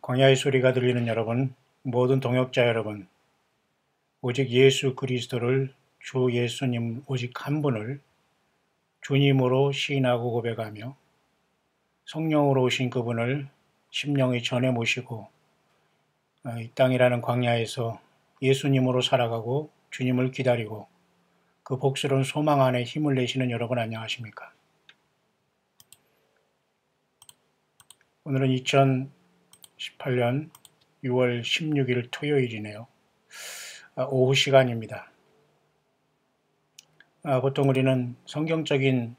광야의 소리가 들리는 여러분, 모든 동역자 여러분, 오직 예수 그리스도를 주 예수님 오직 한 분을 주님으로 시인하고 고백하며 성령으로 오신 그분을 심령의 전에 모시고 이 땅이라는 광야에서 예수님으로 살아가고 주님을 기다리고 그 복스러운 소망 안에 힘을 내시는 여러분 안녕하십니까? 오늘은 2018년 6월 16일 토요일이네요. 오후 시간입니다. 보통 우리는 성경적인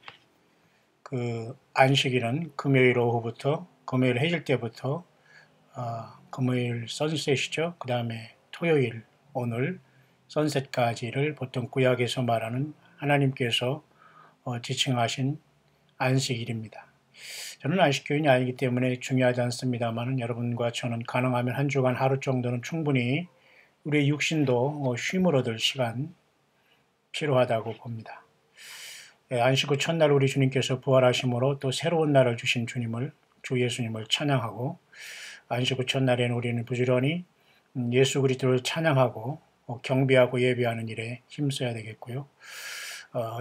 그 안식일은 금요일 오후부터 금요일 해질 때부터 금요일 선셋이죠. 그 다음에 토요일 오늘 선셋까지를 보통 구약에서 말하는 하나님께서 지칭하신 안식일입니다. 저는 안식교인이 아니기 때문에 중요하지 않습니다만 여러분과 저는 가능하면 한 주간 하루 정도는 충분히 우리의 육신도 쉼을 얻을 시간 필요하다고 봅니다. 안식 후 첫날 우리 주님께서 부활하심으로 또 새로운 날을 주신 주님을 주 예수님을 찬양하고 안식 후 첫날에는 우리는 부지런히 예수 그리스도를 찬양하고 경배하고 예배하는 일에 힘써야 되겠고요.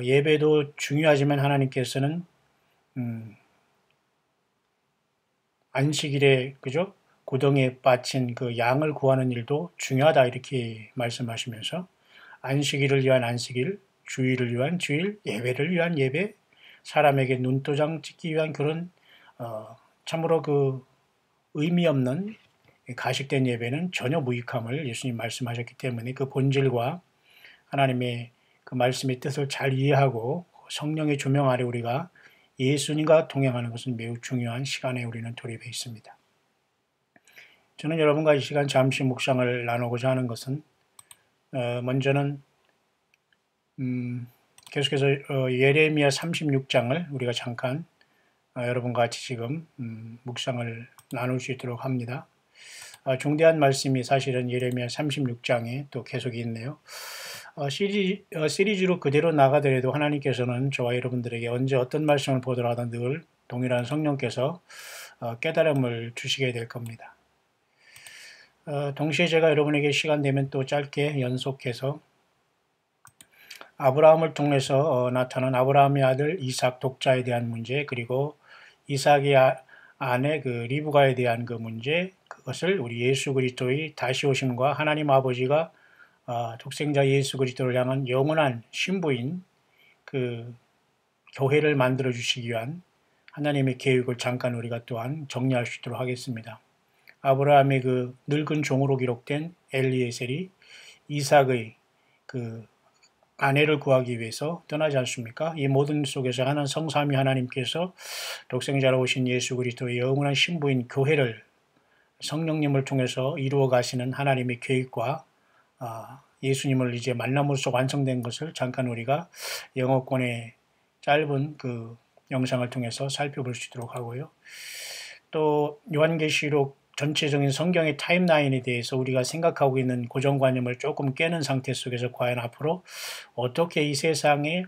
예배도 중요하지만 하나님께서는 안식일에 그죠? 고덩이에 빠진 그 양을 구하는 일도 중요하다 이렇게 말씀하시면서 안식일을 위한 안식일, 주일을 위한 주일, 예배를 위한 예배, 사람에게 눈도장 찍기 위한 그런 참으로 그 의미 없는 가식된 예배는 전혀 무익함을 예수님 말씀하셨기 때문에 그 본질과 하나님의 그 말씀의 뜻을 잘 이해하고 성령의 조명 아래 우리가 예수님과 동행하는 것은 매우 중요한 시간에 우리는 돌입해 있습니다. 저는 여러분과 이 시간 잠시 묵상을 나누고자 하는 것은 먼저는 계속해서 예레미야 36장을 우리가 잠깐 여러분과 같이 지금 묵상을 나눌 수 있도록 합니다. 중대한 말씀이 사실은 예레미야 36장에 또 계속 있네요. 시리즈로 그대로 나가더라도 하나님께서는 저와 여러분들에게 언제 어떤 말씀을 보더라도 늘 동일한 성령께서 깨달음을 주시게 될 겁니다. 동시에 제가 여러분에게 시간 되면 또 짧게 연속해서 아브라함을 통해서 나타난 아브라함의 아들 이삭 독자에 대한 문제, 그리고 이삭의 아내 그 리브가에 대한 그 문제, 그것을 우리 예수 그리스도의 다시 오심과 하나님 아버지가 독생자 예수 그리스도를 향한 영원한 신부인 그 교회를 만들어 주시기 위한 하나님의 계획을 잠깐 우리가 또한 정리할 수 있도록 하겠습니다. 아브라함의 그 늙은 종으로 기록된 엘리에셀이 이삭의 그 아내를 구하기 위해서 떠나지 않습니까? 이 모든 속에서 하나님 성삼위 하나님께서 독생자로 오신 예수 그리스도의 영원한 신부인 교회를 성령님을 통해서 이루어 가시는 하나님의 계획과 예수님을 이제 만남으로써 완성된 것을 잠깐 우리가 영어권의 짧은 그 영상을 통해서 살펴볼 수 있도록 하고요. 또 요한계시록 전체적인 성경의 타임라인에 대해서 우리가 생각하고 있는 고정관념을 조금 깨는 상태 속에서 과연 앞으로 어떻게 이 세상에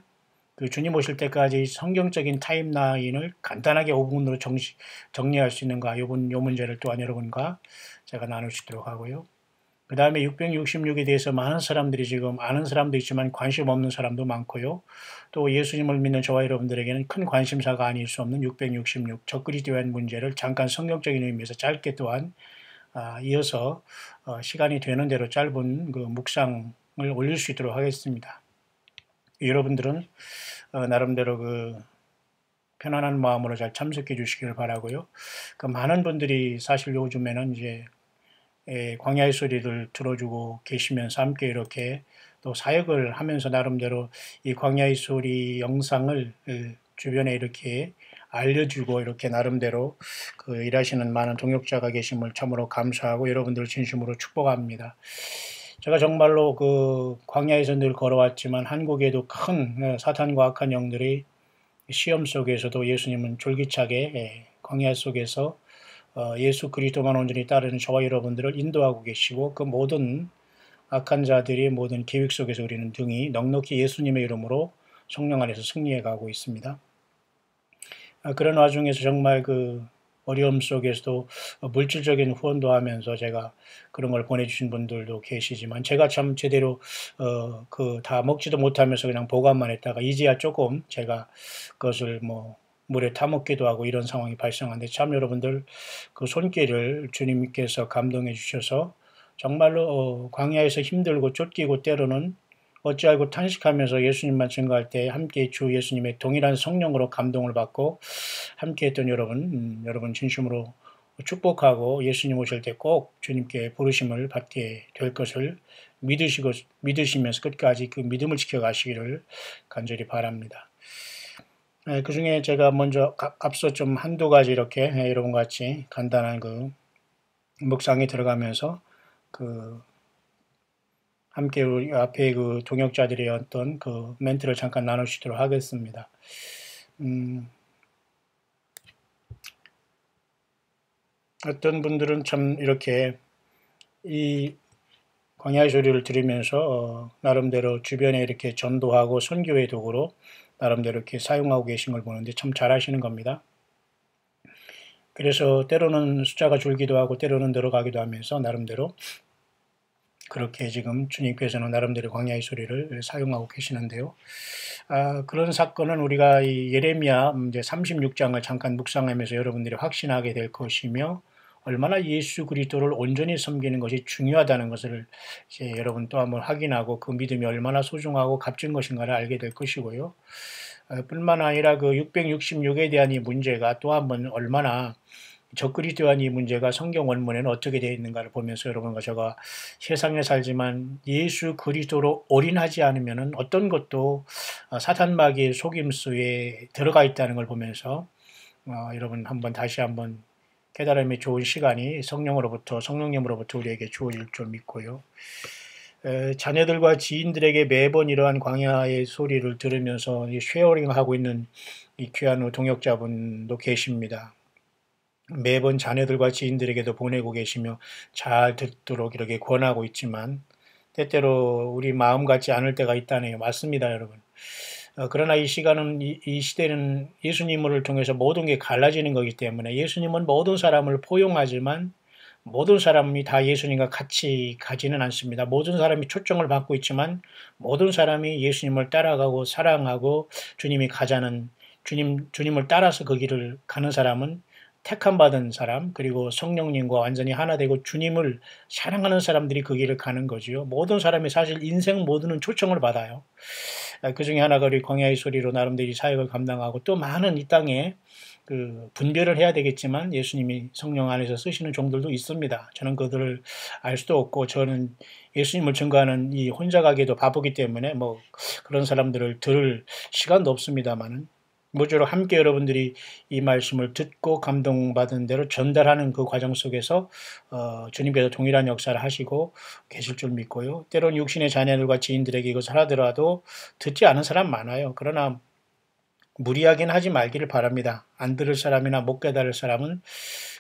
그 주님 오실 때까지 성경적인 타임라인을 간단하게 5분으로 정리할 수 있는가, 요 문제를 또한 여러분과 제가 나눌 수 있도록 하고요. 그 다음에 666에 대해서 많은 사람들이 지금 아는 사람도 있지만 관심 없는 사람도 많고요. 또 예수님을 믿는 저와 여러분들에게는 큰 관심사가 아닐 수 없는 666 적그리스도에 대한 문제를 잠깐 성경적인 의미에서 짧게 또한 이어서 시간이 되는 대로 짧은 그 묵상을 올릴 수 있도록 하겠습니다. 여러분들은 나름대로 그 편안한 마음으로 잘 참석해 주시길 바라고요. 그 많은 분들이 사실 요즘에는 이제 광야의 소리를 들어주고 계시면서 함께 이렇게 또 사역을 하면서 나름대로 이 광야의 소리 영상을 주변에 이렇게 알려주고 이렇게 나름대로 그 일하시는 많은 동역자가 계심을 참으로 감사하고 여러분들을 진심으로 축복합니다. 제가 정말로 그 광야에서 늘 걸어왔지만 한국에도 큰 사탄과 악한 영들이 시험 속에서도 예수님은 졸기차게 광야 속에서 예수 그리스도만 온전히 따르는 저와 여러분들을 인도하고 계시고 그 모든 악한 자들의 모든 계획 속에서 우리는 등이 넉넉히 예수님의 이름으로 성령 안에서 승리해 가고 있습니다. 그런 와중에서 정말 그 어려움 속에서도 물질적인 후원도 하면서 제가 그런 걸 보내주신 분들도 계시지만 제가 참 제대로 그 다 먹지도 못하면서 그냥 보관만 했다가 이제야 조금 제가 그것을 뭐 물에 타먹기도 하고 이런 상황이 발생하는데 참 여러분들 그 손길을 주님께서 감동해 주셔서 정말로 광야에서 힘들고 쫓기고 때로는 어찌알고 탄식하면서 예수님만 증거할 때 함께 주 예수님의 동일한 성령으로 감동을 받고 함께 했던 여러분, 여러분 진심으로 축복하고 예수님 오실 때 꼭 주님께 부르심을 받게 될 것을 믿으시면서 끝까지 그 믿음을 지켜가시기를 간절히 바랍니다. 그 중에 제가 먼저 앞서 좀 한두 가지 이렇게 여러분과 같이 간단한 그 묵상에 들어가면서 그 함께 우리 앞에 그 동역자들의 어떤 그 멘트를 잠깐 나누시도록 하겠습니다. 어떤 분들은 참 이렇게 이 광야의 소리를 들으면서 나름대로 주변에 이렇게 전도하고 선교의 도구로 나름대로 이렇게 사용하고 계신 걸 보는데 참 잘하시는 겁니다. 그래서 때로는 숫자가 줄기도 하고 때로는 늘어가기도 하면서 나름대로 그렇게 지금 주님께서는 나름대로 광야의 소리를 사용하고 계시는데요. 그런 사건은 우리가 이 예레미야 이제 36장을 잠깐 묵상하면서 여러분들이 확신하게 될 것이며 얼마나 예수 그리스도를 온전히 섬기는 것이 중요하다는 것을 이제 여러분 또 한번 확인하고 그 믿음이 얼마나 소중하고 값진 것인가를 알게 될 것이고요. 뿐만 아니라 그 666에 대한 이 문제가 또 한번 얼마나 적그리스도한 이 문제가 성경 원문에는 어떻게 되어 있는가를 보면서 여러분과 제가 세상에 살지만 예수 그리스도로 올인하지 않으면 어떤 것도 사탄 마귀의 속임수에 들어가 있다는 걸 보면서 여러분 다시 한번 깨달음이 좋은 시간이 성령님으로부터 우리에게 주어질 줄 믿고요. 자녀들과 지인들에게 매번 이러한 광야의 소리를 들으면서 쉐어링하고 있는 이 귀한 동역자분도 계십니다. 매번 자녀들과 지인들에게도 보내고 계시며 잘 듣도록 이렇게 권하고 있지만 때때로 우리 마음 같지 않을 때가 있다네요. 맞습니다, 여러분. 그러나 이 시간은 이 시대는 예수님을 통해서 모든 게 갈라지는 거기 때문에 예수님은 모든 사람을 포용하지만 모든 사람이 다 예수님과 같이 가지는 않습니다. 모든 사람이 초청을 받고 있지만 모든 사람이 예수님을 따라가고 사랑하고 주님이 가자는 주님을 따라서 그 길을 가는 사람은 택함 받은 사람 그리고 성령님과 완전히 하나 되고 주님을 사랑하는 사람들이 그 길을 가는 거지요. 모든 사람이 사실 인생 모두는 초청을 받아요. 그 중에 하나가 우리 광야의 소리로 나름대로 이 사역을 감당하고 또 많은 이 땅에 그 분별을 해야 되겠지만 예수님이 성령 안에서 쓰시는 종들도 있습니다. 저는 그들을 알 수도 없고 저는 예수님을 증거하는 이 혼자 가기도 바쁘기 때문에 뭐 그런 사람들을 들을 시간도 없습니다만은 모쪼록 함께 여러분들이 이 말씀을 듣고 감동받은 대로 전달하는 그 과정 속에서 주님께서 동일한 역사를 하시고 계실 줄 믿고요. 때론 육신의 자녀들과 지인들에게 이것을 하더라도 듣지 않은 사람 많아요. 그러나 무리하긴 하지 말기를 바랍니다. 안 들을 사람이나 못 깨달을 사람은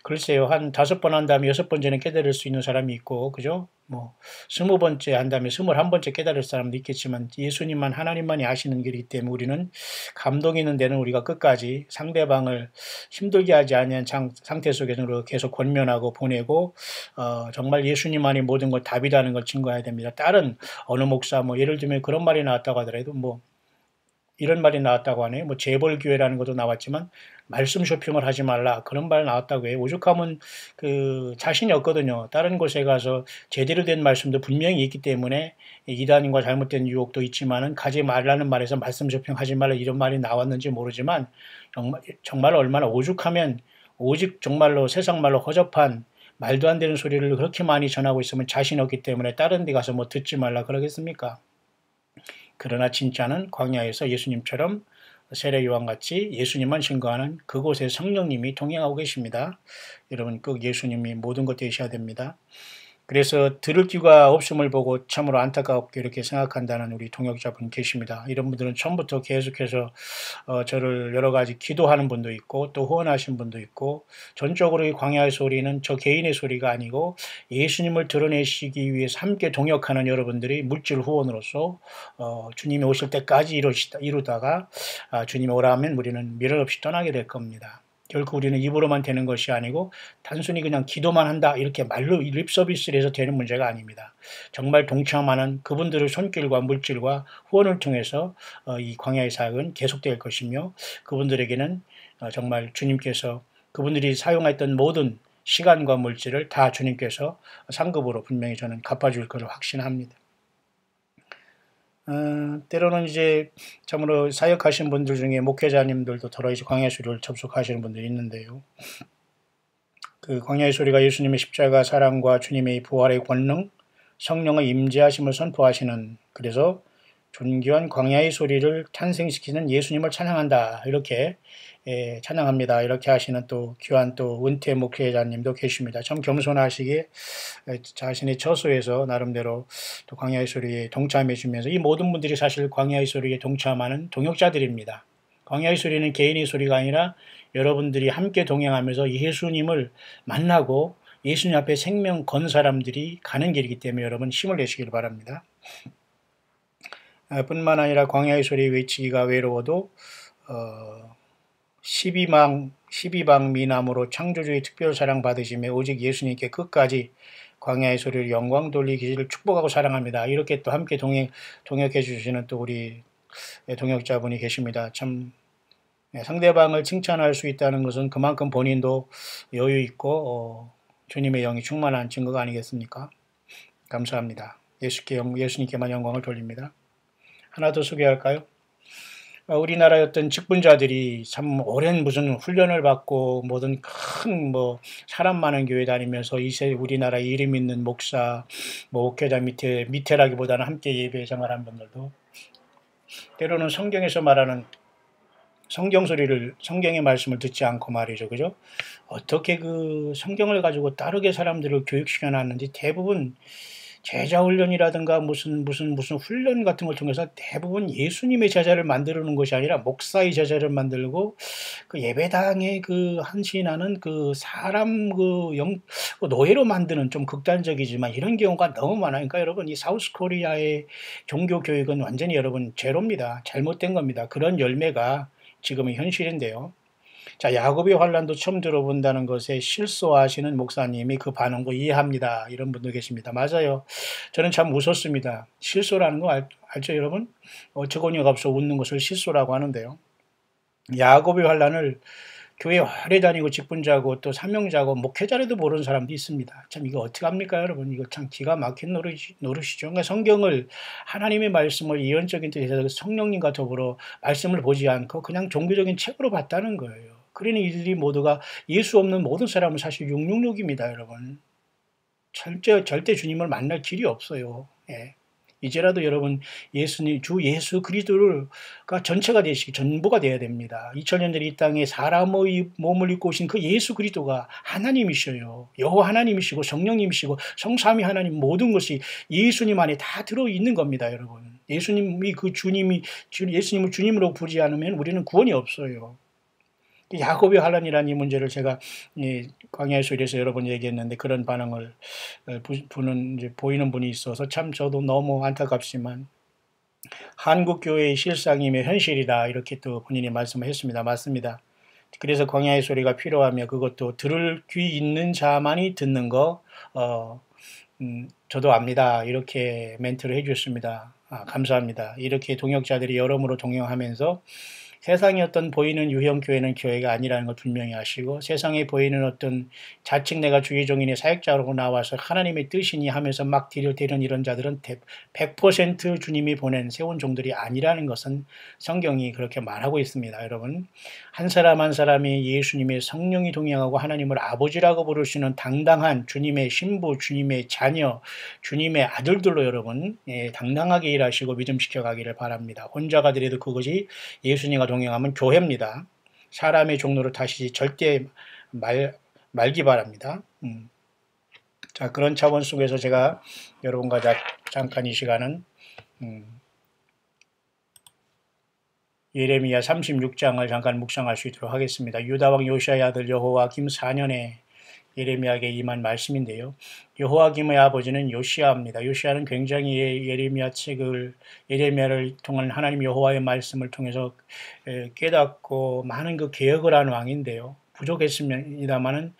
글쎄요, 한 5번 한 다음에 6번째는 깨달을 수 있는 사람이 있고, 그죠? 뭐, 20번째 한 다음에 21번째 깨달을 사람도 있겠지만, 예수님만, 하나님만이 아시는 길이기 때문에 우리는 감동 있는 데는 우리가 끝까지 상대방을 힘들게 하지 않은 상태 속에서 계속 권면하고 보내고, 정말 예수님만이 모든 걸 답이라는 걸 증거해야 됩니다. 다른 어느 목사, 뭐, 예를 들면 그런 말이 나왔다고 하더라도, 뭐, 이런 말이 나왔다고 하네요. 뭐 재벌교회라는 것도 나왔지만 말씀 쇼핑을 하지 말라 그런 말 나왔다고 해요. 오죽하면 그 자신이 없거든요. 다른 곳에 가서 제대로 된 말씀도 분명히 있기 때문에 이단인과 잘못된 유혹도 있지만은 가지 말라는 말에서 말씀 쇼핑하지 말라 이런 말이 나왔는지 모르지만 정말 얼마나 오죽하면 오직 정말로 세상 말로 허접한 말도 안 되는 소리를 그렇게 많이 전하고 있으면 자신 없기 때문에 다른 데 가서 뭐 듣지 말라 그러겠습니까? 그러나 진짜는 광야에서 예수님처럼 세례 요한같이 예수님만 증거하는 그곳에 성령님이 동행하고 계십니다. 여러분 꼭 예수님이 모든 것 되셔야 됩니다. 그래서 들을 귀가 없음을 보고 참으로 안타깝게 이렇게 생각한다는 우리 동역자분 계십니다. 이런 분들은 처음부터 계속해서 저를 여러 가지 기도하는 분도 있고 또 후원하신 분도 있고 전적으로 이 광야의 소리는 저 개인의 소리가 아니고 예수님을 드러내시기 위해서 함께 동역하는 여러분들이 물질 후원으로서 주님이 오실 때까지 이루다가 주님이 오라 하면 우리는 미련 없이 떠나게 될 겁니다. 결코 우리는 입으로만 되는 것이 아니고 단순히 그냥 기도만 한다 이렇게 말로 립 서비스를 해서 되는 문제가 아닙니다. 정말 동참하는 그분들의 손길과 물질과 후원을 통해서 이 광야의 사역은 계속될 것이며 그분들에게는 정말 주님께서 그분들이 사용했던 모든 시간과 물질을 다 주님께서 상급으로 분명히 저는 갚아줄 것을 확신합니다. 때로는 이제 참으로 사역하신 분들 중에 목회자님들도 더러 이제 광야의 소리를 접속하시는 분들이 있는데요. 그 광야의 소리가 예수님의 십자가 사랑과 주님의 부활의 권능, 성령의 임재하심을 선포하시는, 그래서 존귀한 광야의 소리를 탄생시키는 예수님을 찬양한다 이렇게 찬양합니다 이렇게 하시는 또 귀한 또 은퇴 목회자님도 계십니다. 참 겸손하시게 자신의 처소에서 나름대로 또 광야의 소리에 동참해 주면서 이 모든 분들이 사실 광야의 소리에 동참하는 동역자들입니다. 광야의 소리는 개인의 소리가 아니라 여러분들이 함께 동행하면서 예수님을 만나고 예수님 앞에 생명 건 사람들이 가는 길이기 때문에 여러분 힘을 내시길 바랍니다. 뿐만 아니라 광야의 소리 외치기가 외로워도 12방 미남으로 창조주의 특별 사랑 받으시며 오직 예수님께 끝까지 광야의 소리를 영광 돌리기를 축복하고 사랑합니다. 이렇게 또 함께 동역해 주시는 또 우리 동역자분이 계십니다. 참 상대방을 칭찬할 수 있다는 것은 그만큼 본인도 여유 있고 주님의 영이 충만한 증거가 아니겠습니까? 감사합니다. 예수님께만 영광을 돌립니다. 하나 더 소개할까요? 우리나라의 어떤 직분자들이 참 오랜 무슨 훈련을 받고 뭐든 큰 사람 많은 교회 다니면서 이세 우리나라 이름 있는 목사, 목회자 밑에라기보다는 함께 예배 생활한 분들도 때로는 성경에서 말하는 성경의 말씀을 듣지 않고 말이죠. 그죠? 어떻게 그 성경을 가지고 다르게 사람들을 교육시켜 놨는지 대부분 제자 훈련이라든가 무슨 훈련 같은 걸 통해서 대부분 예수님의 제자를 만들어 놓은 것이 아니라 목사의 제자를 만들고 그 예배당에 그 한신하는 그 사람 노예로 만드는 좀 극단적이지만 이런 경우가 너무 많아요. 그러니까 여러분 이 사우스 코리아의 종교 교육은 완전히 여러분 제로입니다. 잘못된 겁니다. 그런 열매가 지금의 현실인데요. 자, 야곱의 환란도 처음 들어본다는 것에 실소하시는 목사님이 그 반응도 이해합니다. 이런 분도 계십니다. 맞아요. 저는 참 웃었습니다. 실소라는 거 알죠, 여러분? 어처구니가 없어 웃는 것을 실소라고 하는데요. 야곱의 환란을 교회 오래 다니고 직분자고 또 사명자고 목회자라도 모르는 사람도 있습니다. 참 이거 어떻게 합니까, 여러분? 이거 참 기가 막힌 노릇이죠. 그러니까 성경을 하나님의 말씀을 예언적인 뜻에서 성령님과 더불어 말씀을 보지 않고 그냥 종교적인 책으로 봤다는 거예요. 그러니 이들이 모두가 예수 없는 모든 사람은 사실 666입니다, 여러분. 절대 주님을 만날 길이 없어요. 예. 이제라도 여러분 주 예수 그리스도가 전체가 되시기 전부가 되어야 됩니다. 2000년 전 이 땅에 사람의 몸을 입고 오신 그 예수 그리스도가 하나님이셔요. 여호와 하나님이시고 성령님이시고 성삼위 하나님 모든 것이 예수님 안에 다 들어있는 겁니다, 여러분. 예수님을 주님으로 부르지 않으면 우리는 구원이 없어요. 야곱의 환란이라는 이 문제를 제가 광야의 소리에서 여러 번 얘기했는데 그런 반응을 보이는 분이 있어서 참 저도 너무 안타깝지만 한국 교회의 실상이며 현실이다 이렇게 또 본인이 말씀을 했습니다. 맞습니다. 그래서 광야의 소리가 필요하며 그것도 들을 귀 있는 자만이 듣는 거 저도 압니다. 이렇게 멘트를 해주셨습니다. 감사합니다. 이렇게 동역자들이 여러모로 동행하면서 세상에 어떤 보이는 유형 교회는 교회가 아니라는 걸 분명히 아시고 세상에 보이는 어떤 자칭 내가 주의종인의 사역자로 나와서 하나님의 뜻이니 하면서 막 디딜대는 이런 자들은 100% 주님이 보낸 세운 종들이 아니라는 것은 성경이 그렇게 말하고 있습니다. 여러분 한 사람 한 사람이 예수님의 성령이 동행하고 하나님을 아버지라고 부르시는 당당한 주님의 신부, 주님의 자녀, 주님의 아들들로 여러분 당당하게 일하시고 믿음시켜 가기를 바랍니다. 혼자 가더라도 그것이 예수님과 동행하면 교회입니다. 사람의 종로를 다시 절대 말기 바랍니다. 자, 그런 차원 속에서 제가 여러분과 잠깐 이 시간은 예레미야 36장을 잠깐 묵상할 수 있도록 하겠습니다. 유다왕 요시아의 아들 여호와김 4년에 예레미야에게 임한 말씀인데요. 여호와김의 아버지는 요시아입니다. 요시아는 굉장히 예레미야를 통한 하나님 여호와의 말씀을 통해서 깨닫고 많은 그 개혁을 한 왕인데요. 부족했습니다만은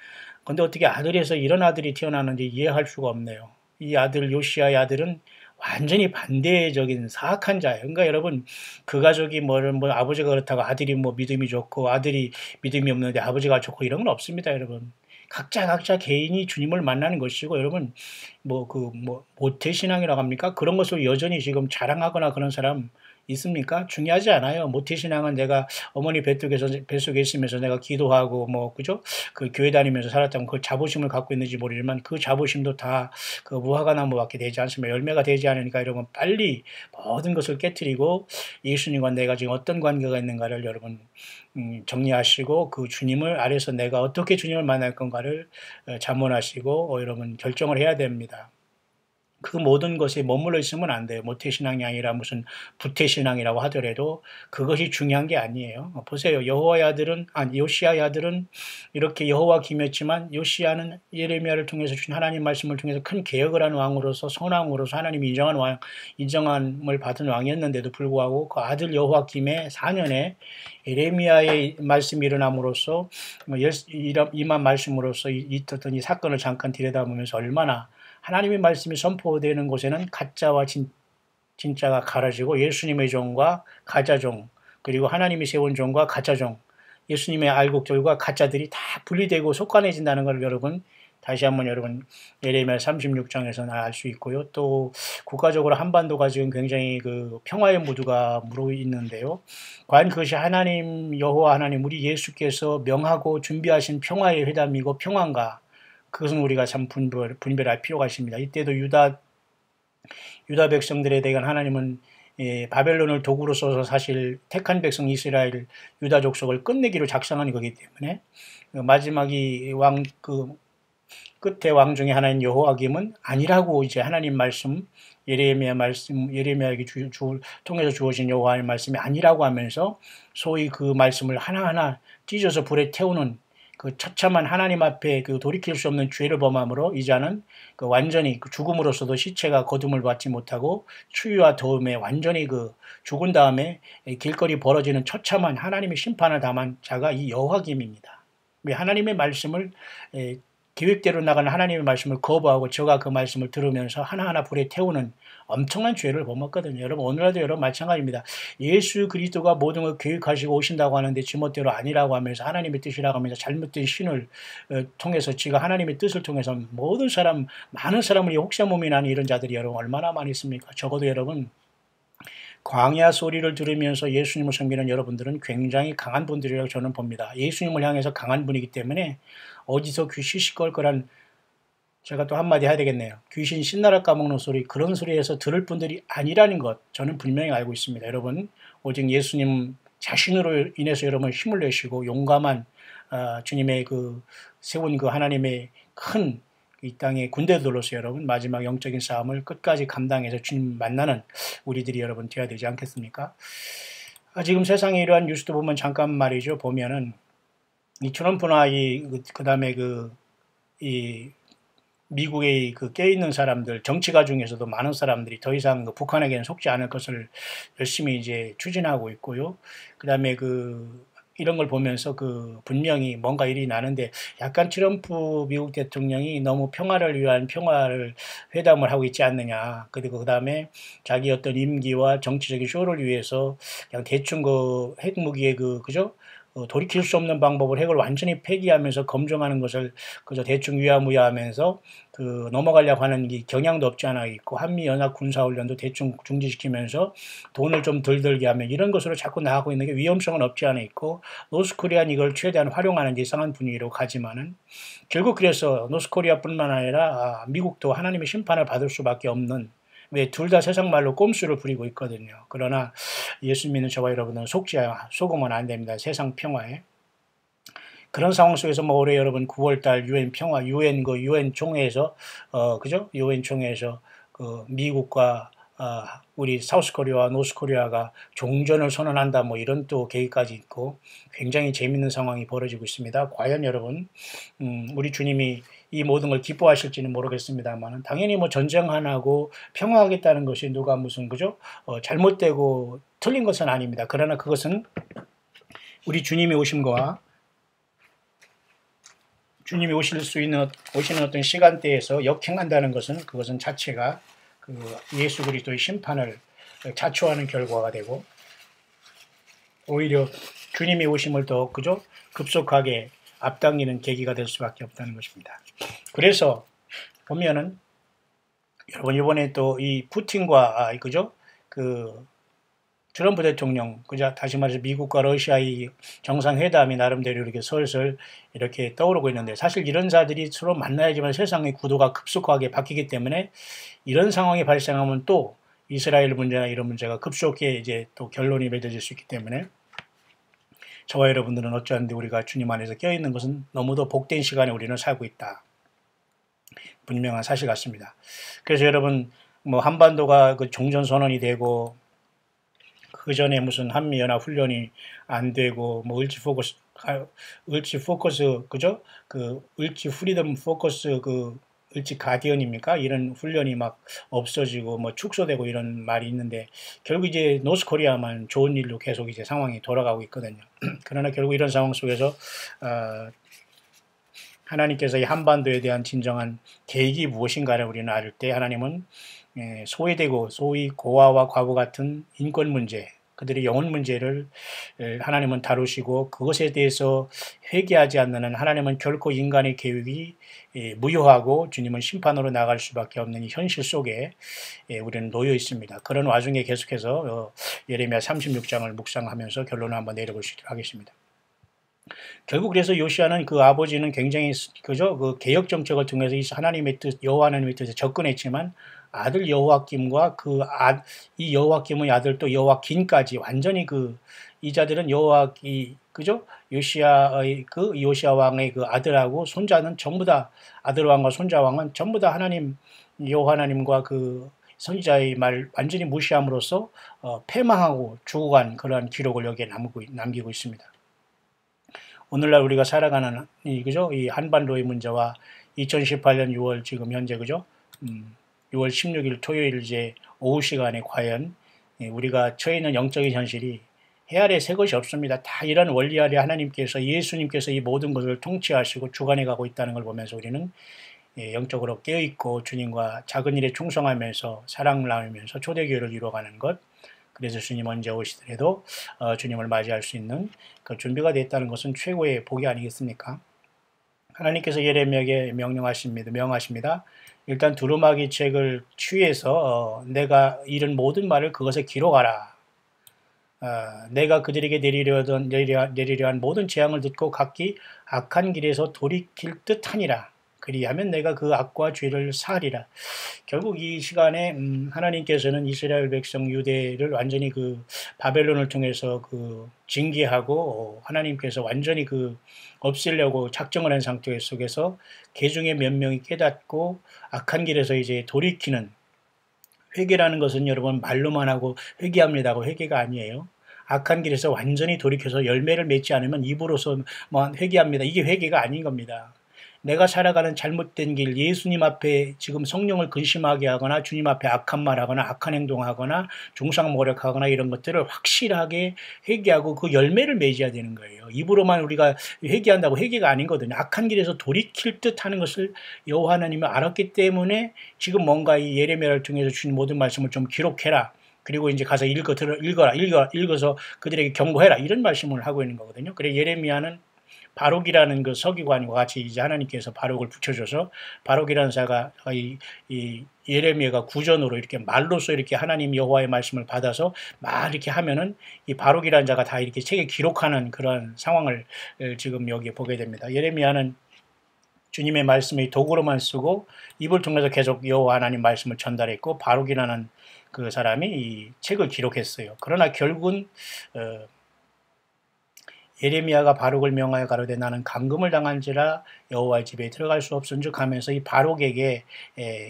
근데 어떻게 아들에서 이런 아들이 태어나는지 이해할 수가 없네요. 이 아들 요시야의 아들은 완전히 반대적인 사악한 자예요. 그러니까 여러분 그 가족이 뭐 아버지가 그렇다고 아들이 뭐 믿음이 좋고 아들이 믿음이 없는데 아버지가 좋고 이런 건 없습니다, 여러분. 각자 개인이 주님을 만나는 것이고 여러분 뭐 모태신앙이라고 합니까? 그런 것을 여전히 지금 자랑하거나 그런 사람 있습니까? 중요하지 않아요. 모태신앙은 내가 어머니 뱃속에 있으면서 내가 기도하고 뭐 그죠? 그 교회 다니면서 살았다면 그 자부심을 갖고 있는지 모르지만 그 자부심도 다 그 무화과 나무밖에 되지 않습니다. 열매가 되지 않으니까 여러분 빨리 모든 것을 깨뜨리고 예수님과 내가 지금 어떤 관계가 있는가를 여러분 정리하시고 그 주님을 아래서 내가 어떻게 주님을 만날 건가를 자문하시고 여러분 결정을 해야 됩니다. 그 모든 것에 머물러 있으면 안 돼요. 모태신앙이 아니라 무슨 부태신앙이라고 하더라도 그것이 중요한 게 아니에요. 보세요. 요시야의 아들은 이렇게 여호와 김했지만 요시야는 예레미야를 통해서 주신 하나님 말씀을 통해서 큰 개혁을 한 왕으로서 선왕으로서 하나님이 인정함을 받은 왕이었는데도 불구하고 그 아들 여호와 김의 4년에 예레미야의 말씀이 일어남으로써 이만 말씀으로써 있었던 이 사건을 잠깐 들여다보면서 얼마나 하나님의 말씀이 선포되는 곳에는 가짜와 진짜가 가려지고 예수님의 종과 가짜종 그리고 하나님이 세운 종과 가짜종 예수님의 알곡들과 가짜들이 다 분리되고 속관해진다는 걸 여러분 다시 한번 여러분 예레미야 36장에서는 알 수 있고요. 또 국가적으로 한반도가 지금 굉장히 그 평화의 무드가 무르익는데요. 과연 그것이 하나님 여호와 하나님 우리 예수께서 명하고 준비하신 평화의 회담이고 평화인가? 그것은 우리가 참 분별할 필요가 있습니다. 이때도 유다 백성들에 대한 하나님은 바벨론을 도구로 써서 사실 택한 백성 이스라엘 유다 족속을 끝내기로 작성한 거기 때문에 마지막이 끝의 왕 중에 하나인 여호와김은 아니라고 이제 하나님 말씀 예레미야에게 통해서 주어진 여호와의 말씀이 아니라고 하면서 소위 그 말씀을 하나하나 찢어서 불에 태우는 그 처참한 하나님 앞에 그 돌이킬 수 없는 죄를 범함으로 이자는 그 완전히 그 죽음으로서도 시체가 거둠을 받지 못하고 추위와 더움에 완전히 그 죽은 다음에 길거리 벌어지는 처참한 하나님의 심판을 담은 자가 이 여호와김입니다. 왜 하나님의 말씀을 계획대로 나가는 하나님의 말씀을 거부하고 저가 그 말씀을 들으면서 하나하나 불에 태우는 엄청난 죄를 범했거든요. 여러분 오늘날도 여러분 마찬가지입니다. 예수 그리스도가 모든 걸 계획하시고 오신다고 하는데 지멋대로 아니라고 하면서 하나님의 뜻이라고 하면서 잘못된 신을 통해서 지가 하나님의 뜻을 통해서 많은 사람을 혹사몸이 나는 이런 자들이 여러분 얼마나 많이 있습니까? 적어도 여러분 광야 소리를 들으면서 예수님을 섬기는 여러분들은 굉장히 강한 분들이라고 저는 봅니다. 예수님을 향해서 강한 분이기 때문에 어디서 귀신 시끌 거란 제가 또 한마디 해야 되겠네요. 귀신 신나라 까먹는 소리 그런 소리에서 들을 분들이 아니라는 것 저는 분명히 알고 있습니다. 여러분 오직 예수님 자신으로 인해서 여러분 힘을 내시고 용감한 주님의 그 세운 그 하나님의 큰 이 땅의 군대들로서 여러분 마지막 영적인 싸움을 끝까지 감당해서 주님 만나는 우리들이 여러분 되어야 되지 않겠습니까? 지금 세상에 이러한 뉴스도 보면 잠깐 말이죠. 보면은 이 트럼프나 그다음에 이 미국의 그 깨있는 사람들, 정치가 중에서도 많은 사람들이 더 이상 그 북한에게는 속지 않을 것을 열심히 이제 추진하고 있고요. 그 다음에 이런 걸 보면서 분명히 뭔가 일이 나는데 약간 트럼프 미국 대통령이 너무 평화를 위한 회담을 하고 있지 않느냐. 그리고 그 다음에 자기 어떤 임기와 정치적인 쇼를 위해서 그냥 대충 핵무기의 그죠? 돌이킬 수 없는 방법을 핵을 완전히 폐기하면서 검증하는 것을 그저 대충 위야무야하면서 넘어가려고 하는 경향도 없지 않아 있고 한미연합 군사훈련도 대충 중지시키면서 돈을 좀 덜 들게 하면 이런 것으로 자꾸 나가고 있는 게 위험성은 없지 않아 있고 노스코리아는 이걸 최대한 활용하는 이상한 분위기로 가지만은 결국 그래서 노스코리아뿐만 아니라 미국도 하나님의 심판을 받을 수밖에 없는 왜 둘 다 세상 말로 꼼수를 부리고 있거든요. 그러나 예수 믿는 저와 여러분은 속으면 안 됩니다. 세상 평화에. 그런 상황 속에서 올해 여러분 9월달 유엔 총회에서 그죠? 유엔 총회에서 미국과 우리 사우스코리아와 노스코리아가 종전을 선언한다 이런 또 계획까지 있고 굉장히 재밌는 상황이 벌어지고 있습니다. 과연 여러분 우리 주님이 이 모든 걸 기뻐하실지는 모르겠습니다만 당연히 전쟁 안 하고 평화하겠다는 것이 누가 무슨 그죠? 잘못되고 틀린 것은 아닙니다. 그러나 그것은 우리 주님이 오심과 주님이 오시는 어떤 시간대에서 역행한다는 것은 그것은 자체가 그 예수 그리스도의 심판을 자초하는 결과가 되고 오히려 주님이 오심을 더 그죠 급속하게 앞당기는 계기가 될 수밖에 없다는 것입니다. 그래서 보면은 여러분 이번에 또 이 푸틴과 그죠 그 트럼프 대통령 그죠 다시 말해서 미국과 러시아의 정상회담이 나름대로 이렇게 슬슬 이렇게 떠오르고 있는데 사실 이런 자들이 서로 만나야지만 세상의 구도가 급속하게 바뀌기 때문에 이런 상황이 발생하면 또 이스라엘 문제나 이런 문제가 급속히 이제 또 결론이 맺어질 수 있기 때문에 저와 여러분들은 어쩌한데 우리가 주님 안에서 껴있는 것은 너무도 복된 시간에 우리는 살고 있다. 분명한 사실 같습니다. 그래서 여러분 뭐 한반도가 그 종전선언이 되고 그 전에 무슨 한미연합 훈련이 안 되고 뭐 을지 포커스 그죠? 그 을지 프리덤 포커스 그 을지 가디언입니까? 이런 훈련이 막 없어지고 뭐 축소되고 이런 말이 있는데 결국 이제 노스코리아만 좋은 일로 계속 이제 상황이 돌아가고 있거든요. 그러나 결국 이런 상황 속에서 하나님께서 이 한반도에 대한 진정한 계획이 무엇인가를 우리는 알 때 하나님은 소외되고 소위 고아와 과부 같은 인권 문제, 그들의 영혼 문제를 하나님은 다루시고 그것에 대해서 회개하지 않는 한 하나님은 결코 인간의 계획이 무효하고 주님은 심판으로 나갈 수밖에 없는 이 현실 속에 우리는 놓여 있습니다. 그런 와중에 계속해서 예레미야 36장을 묵상하면서 결론을 한번 내려볼 수 있도록 하겠습니다. 결국 그래서 요시아는 그 아버지는 굉장히 그죠 그 개혁 정책을 통해서 하나님의 뜻 여호와 하나님의 뜻에 접근했지만 아들 여호와김과 이 여호와김의 아들 또 여호와긴까지 완전히 이 자들은 그죠 요시아의 그 요시아 왕의 그 아들하고 손자는 전부 다 아들 왕과 손자 왕은 전부 다 하나님 여호와 하나님과 그 선지자의 말 완전히 무시함으로써 패망하고 죽어간 그러한 기록을 여기에 남기고 있습니다. 오늘날 우리가 살아가는 그죠? 이 한반도의 문제와 2018년 6월 지금 현재 그죠? 6월 16일 토요일 이제 오후 시간에 과연 우리가 처해 있는 영적인 현실이 해 아래 새 것이 없습니다. 다 이런 원리 아래 하나님께서 예수님께서 이 모든 것을 통치하시고 주관해 가고 있다는 걸 보면서 우리는 영적으로 깨어있고 주님과 작은 일에 충성하면서 사랑을 나누면서 초대교회를 이루어가는 것, 그래서 주님 언제 오시더라도 주님을 맞이할 수 있는 그 준비가 됐다는 것은 최고의 복이 아니겠습니까? 하나님께서 예레미야에게 명하십니다. 일단 두루마기 책을 취해서 내가 이른 모든 말을 그것에 기록하라. 내가 그들에게 내리려 한 모든 재앙을 듣고 각기 악한 길에서 돌이킬 듯하니라. 그리하면 내가 그 악과 죄를 사하리라. 결국 이 시간에 하나님께서는 이스라엘 백성 유대를 완전히 그 바벨론을 통해서 그 징계하고 하나님께서 완전히 그 없애려고 작정을 한 상태 속에서 개중에 몇 명이 깨닫고 악한 길에서 이제 돌이키는, 회개라는 것은 여러분 말로만 하고 회개합니다고 회개가 아니에요. 악한 길에서 완전히 돌이켜서 열매를 맺지 않으면 입으로서 뭐 회개합니다. 이게 회개가 아닌 겁니다. 내가 살아가는 잘못된 길, 예수님 앞에 지금 성령을 근심하게 하거나 주님 앞에 악한 말 하거나 악한 행동하거나 중상모략하거나 이런 것들을 확실하게 회개하고 그 열매를 맺어야 되는 거예요. 입으로만 우리가 회개한다고 회개가 아니거든요. 악한 길에서 돌이킬 듯 하는 것을 여호와 하나님이 알았기 때문에 지금 뭔가 이 예레미야를 통해서 주신 모든 말씀을 좀 기록해라. 그리고 이제 가서 읽어서 그들에게 경고해라. 이런 말씀을 하고 있는 거거든요. 그래 예레미야는 바룩이라는 그 서기관과 같이 이제 하나님께서 바룩을 붙여줘서 바룩이라는 자가 이 예레미야가 구전으로 이렇게 말로써 이렇게 하나님 여호와의 말씀을 받아서 막 이렇게 하면은 이 바룩이라는 자가 다 이렇게 책에 기록하는 그런 상황을 지금 여기에 보게 됩니다. 예레미야는 주님의 말씀의 도구로만 쓰고 입을 통해서 계속 여호와 하나님 말씀을 전달했고 바룩이라는 그 사람이 이 책을 기록했어요. 그러나 결국은 예레미야가 바룩을 명하여 가로되 나는 감금을 당한지라 여호와의 집에 들어갈 수 없은즉 하면서 이 바룩에게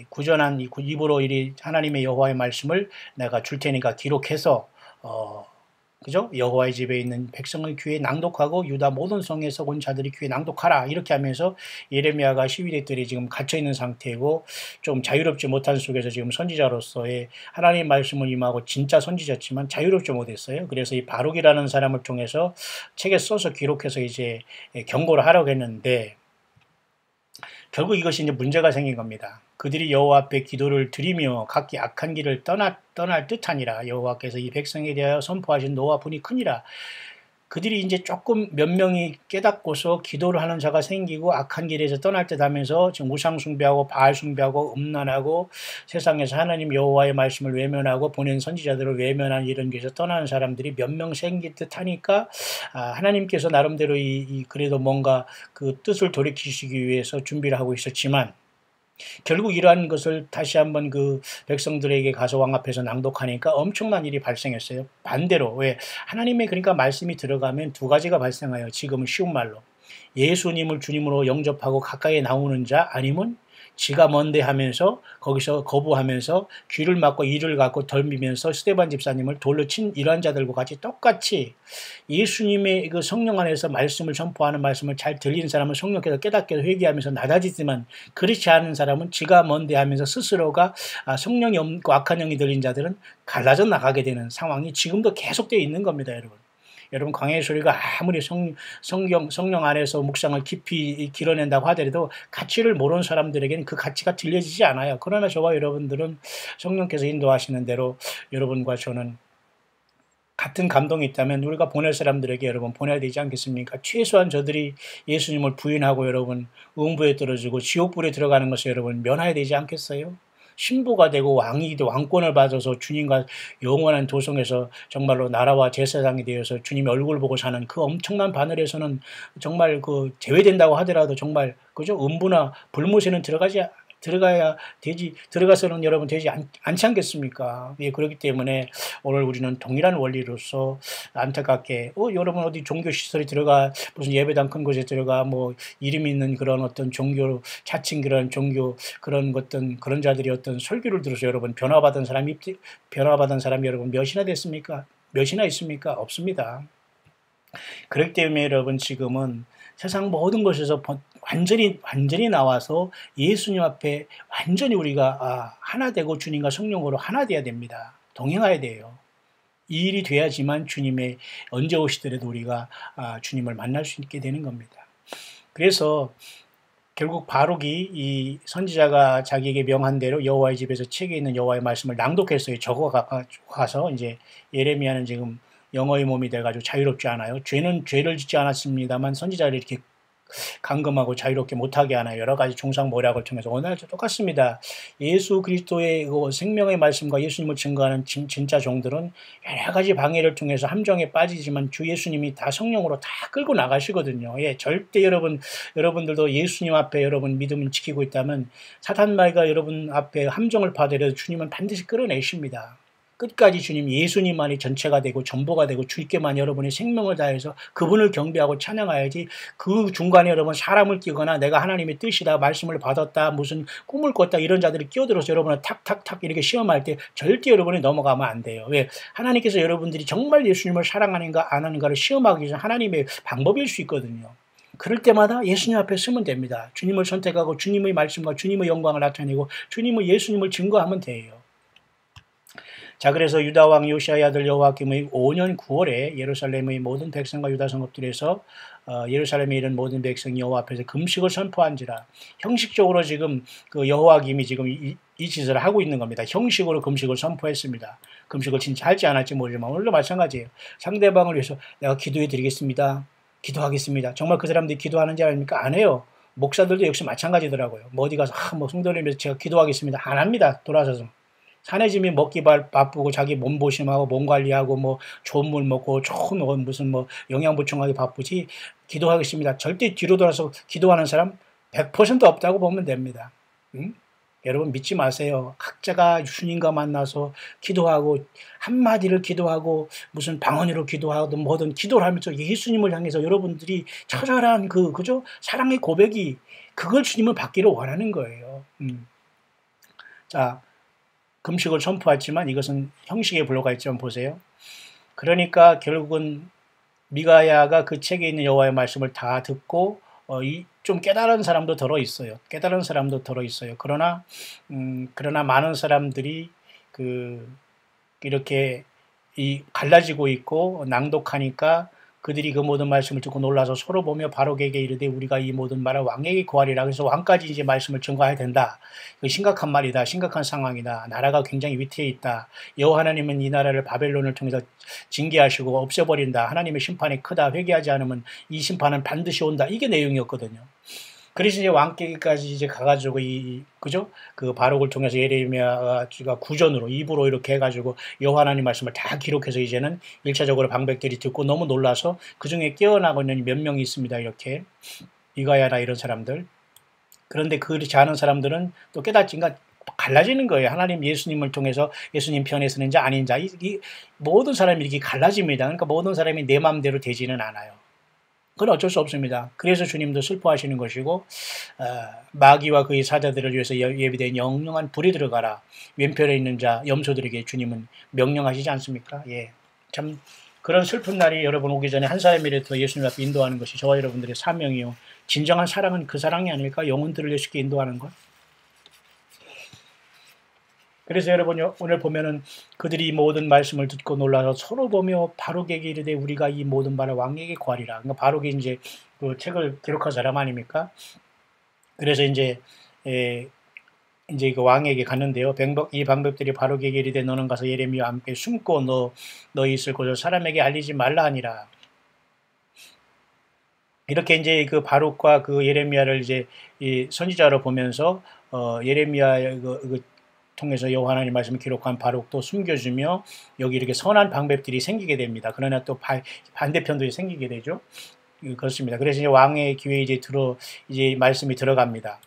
구전한 입으로 이 하나님의 여호와의 말씀을 내가 줄 테니까 기록해서 그죠? 여호와의 집에 있는 백성의 귀에 낭독하고 유다 모든 성에서 온 자들이 귀에 낭독하라. 이렇게 하면서 예레미야가 12대들이 지금 갇혀 있는 상태고 좀 자유롭지 못한 속에서 지금 선지자로서의 하나님의 말씀을 임하고 진짜 선지자지만 자유롭지 못했어요. 그래서 이 바룩이라는 사람을 통해서 책에 써서 기록해서 이제 경고를 하려고 했는데 결국 이것이 이제 문제가 생긴 겁니다. 그들이 여호와 앞에 기도를 드리며 각기 악한 길을 떠날 듯하니라. 여호와께서 이 백성에 대하여 선포하신 노와 분이 크니라. 그들이 이제 조금 몇 명이 깨닫고서 기도를 하는 자가 생기고 악한 길에서 떠날 듯 하면서 지금 우상 숭배하고 바알 숭배하고 음란하고 세상에서 하나님 여호와의 말씀을 외면하고 보낸 선지자들을 외면한 이런 길에서 떠나는 사람들이 몇 명 생길 듯 하니까 하나님께서 나름대로 그래도 뭔가 그 뜻을 돌이키시기 위해서 준비를 하고 있었지만 결국 이러한 것을 다시 한번 그 백성들에게 가서 왕 앞에서 낭독하니까 엄청난 일이 발생했어요. 반대로 왜 하나님의 그러니까 말씀이 들어가면 두 가지가 발생해요. 지금은 쉬운 말로 예수님을 주님으로 영접하고 가까이 나오는 자 아니면 지가 뭔데 하면서 거기서 거부하면서 귀를 막고 이를 갖고 덜미면서 스데반 집사님을 돌로 친 이러한 자들과 같이 똑같이 예수님의 그 성령 안에서 말씀을 전포하는 말씀을 잘 들리는 사람은 성령께서 깨닫게 회개하면서 낮아지지만 그렇지 않은 사람은 지가 뭔데 하면서 스스로가 성령이 없고 악한 영이 들린 자들은 갈라져 나가게 되는 상황이 지금도 계속되어 있는 겁니다, 여러분. 여러분 광야의 소리가 아무리 성령 안에서 묵상을 깊이 길어낸다고 하더라도 가치를 모르는 사람들에게는 그 가치가 들려지지 않아요. 그러나 저와 여러분들은 성령께서 인도하시는 대로 여러분과 저는 같은 감동이 있다면 우리가 보낼 사람들에게 여러분 보내야 되지 않겠습니까? 최소한 저들이 예수님을 부인하고 여러분 음부에 떨어지고 지옥불에 들어가는 것을 여러분 면해야 되지 않겠어요? 신부가 되고 왕권을 받아서 주님과 영원한 도성에서 정말로 나라와 제사장이 되어서 주님의 얼굴 보고 사는 그 엄청난 바늘에서는 정말 그 제외된다고 하더라도 정말 그죠? 음부나 불못에는 들어가야 되지, 들어가서는 여러분 되지 않지 않겠습니까? 예, 그렇기 때문에 오늘 우리는 동일한 원리로서 안타깝게, 여러분 어디 종교시설에 들어가, 무슨 예배당 큰 곳에 들어가, 뭐, 이름 있는 그런 어떤 종교, 자칭 그런 종교, 그런 자들이 어떤 설교를 들어서 여러분 변화받은 사람이 여러분 몇이나 됐습니까? 몇이나 있습니까? 없습니다. 그렇기 때문에 여러분 지금은 세상 모든 것에서 완전히 나와서 예수님 앞에 완전히 우리가 하나 되고 주님과 성령으로 하나 돼야 됩니다. 동행해야 돼요. 이 일이 돼야지만 주님의 언제 오시더라도 우리가 주님을 만날 수 있게 되는 겁니다. 그래서 결국 바룩이 이 선지자가 자기에게 명한 대로 여호와의 집에서 책에 있는 여호와의 말씀을 낭독했어요. 적어가서 이제 예레미야는 지금 영어의 몸이 돼가지고 자유롭지 않아요. 죄를 짓지 않았습니다만 선지자를 이렇게 감금하고 자유롭게 못하게 하나요. 여러 가지 종상모략을 통해서 오늘도 똑같습니다. 예수 그리스도의 그 생명의 말씀과 예수님을 증거하는 진짜 종들은 여러 가지 방해를 통해서 함정에 빠지지만 주 예수님이 다 성령으로 다 끌고 나가시거든요. 예, 절대 여러분들도 예수님 앞에 여러분 믿음을 지키고 있다면 사탄마귀가 여러분 앞에 함정을 파더라도 주님은 반드시 끌어내십니다. 끝까지 주님 예수님만이 전체가 되고 전부가 되고 주님께만 여러분의 생명을 다해서 그분을 경배하고 찬양해야지 그 중간에 여러분 사람을 끼거나 내가 하나님의 뜻이다 말씀을 받았다 무슨 꿈을 꿨다 이런 자들이 끼어들어서 여러분을 탁탁탁 이렇게 시험할 때 절대 여러분이 넘어가면 안 돼요. 왜? 하나님께서 여러분들이 정말 예수님을 사랑하는가 안 하는가를 시험하기 위해서 하나님의 방법일 수 있거든요. 그럴 때마다 예수님 앞에 서면 됩니다. 주님을 선택하고 주님의 말씀과 주님의 영광을 나타내고 주님의 예수님을 증거하면 돼요. 자, 그래서 유다왕 요시아의 아들 여호와김의 5년 9월에 예루살렘의 모든 백성과 유다 성읍들에서 예루살렘에 이른 모든 백성이 여호와 앞에서 금식을 선포한지라. 형식적으로 지금 그 여호와김이 지금 이 짓을 하고 있는 겁니다. 형식으로 금식을 선포했습니다. 금식을 진짜 할지 안 할지 모르지만 오늘도 마찬가지예요. 상대방을 위해서 내가 기도해 드리겠습니다. 기도하겠습니다. 정말 그 사람들이 기도하는지 아닙니까? 안 해요. 목사들도 역시 마찬가지더라고요. 뭐 어디 가서 뭐 성도님에서 제가 기도하겠습니다. 안 합니다. 돌아서서. 사내짐이 먹기 바쁘고 자기 몸 보심하고 몸 관리하고 뭐 좋은 물 먹고 좋은 무슨 뭐 영양 보충하기 바쁘지 기도하겠습니다. 절대 뒤로 돌아서 기도하는 사람 100% 없다고 보면 됩니다. 응? 여러분 믿지 마세요. 각자가 주님과 만나서 기도하고 한마디를 기도하고 무슨 방언으로 기도하든 뭐든 기도를 하면서 예수님을 향해서 여러분들이 처절한 그죠? 사랑의 고백이 그걸 주님을 받기를 원하는 거예요. 자, 금식을 선포했지만 이것은 형식에 불과가 있지만 보세요. 그러니까 결국은 미가야가 그 책에 있는 여호와의 말씀을 다 듣고 좀 깨달은 사람도 덜어 있어요. 그러나 많은 사람들이 이렇게 갈라지고 있고 낭독하니까 그들이 그 모든 말씀을 듣고 놀라서 서로 보며 바로에게 이르되 우리가 이 모든 말을 왕에게 구하리라. 그래서 왕까지 이제 말씀을 전가해야 된다. 심각한 말이다. 심각한 상황이다. 나라가 굉장히 위태해 있다. 여호와 하나님은 이 나라를 바벨론을 통해서 징계하시고 없애버린다. 하나님의 심판이 크다. 회개하지 않으면 이 심판은 반드시 온다. 이게 내용이었거든요. 그래서 이제 왕께까지 이제 가가지고 그죠? 그 바룩을 통해서 예레미야가 구전으로 입으로 이렇게 해가지고 여호와 하나님 말씀을 다 기록해서 이제는 1차적으로 방백들이 듣고 너무 놀라서 그 중에 깨어나고 있는 몇 명이 있습니다. 이렇게 이가야나 이런 사람들. 그런데 그렇지 않은 사람들은 또 깨닫지가 갈라지는 거예요. 하나님 예수님을 통해서 예수님 편에 서는지 아닌 자. 모든 사람이 이렇게 갈라집니다. 그러니까 모든 사람이 내 마음대로 되지는 않아요. 그건 어쩔 수 없습니다. 그래서 주님도 슬퍼하시는 것이고 마귀와 그의 사자들을 위해서 예비된 영영한 불이 들어가라. 왼편에 있는 자 염소들에게 주님은 명령하시지 않습니까? 예, 참 그런 슬픈 날이 여러분 오기 전에 한 사람이라도 예수님 앞에 인도하는 것이 저와 여러분들의 사명이요. 진정한 사랑은 그 사랑이 아닐까? 영혼들을 예수께 인도하는 것. 그래서 여러분 오늘 보면은 그들이 모든 말씀을 듣고 놀라서 서로 보며 바룩에게 이르되 우리가 이 모든 말을 왕에게 구하리라. 그러니까 바룩이 이제 그 책을 기록한 사람 아닙니까? 그래서 이제 그 왕에게 갔는데요. 이 방백들이 바룩에게 이르되 너는 가서 예레미야와 함께 숨고 너희 있을 곳을 사람에게 알리지 말라 하니라. 이렇게 이제 그 바룩과 그 예레미야를 이제 이 선지자로 보면서 예레미야 통해서 여호와 하나님 말씀을 기록한 바룩도 숨겨주며 여기 이렇게 선한 방백들이 생기게 됩니다. 그러나 또 반대편도 생기게 되죠. 그렇습니다. 그래서 이제 왕의 귀에 이제 말씀이 들어갑니다.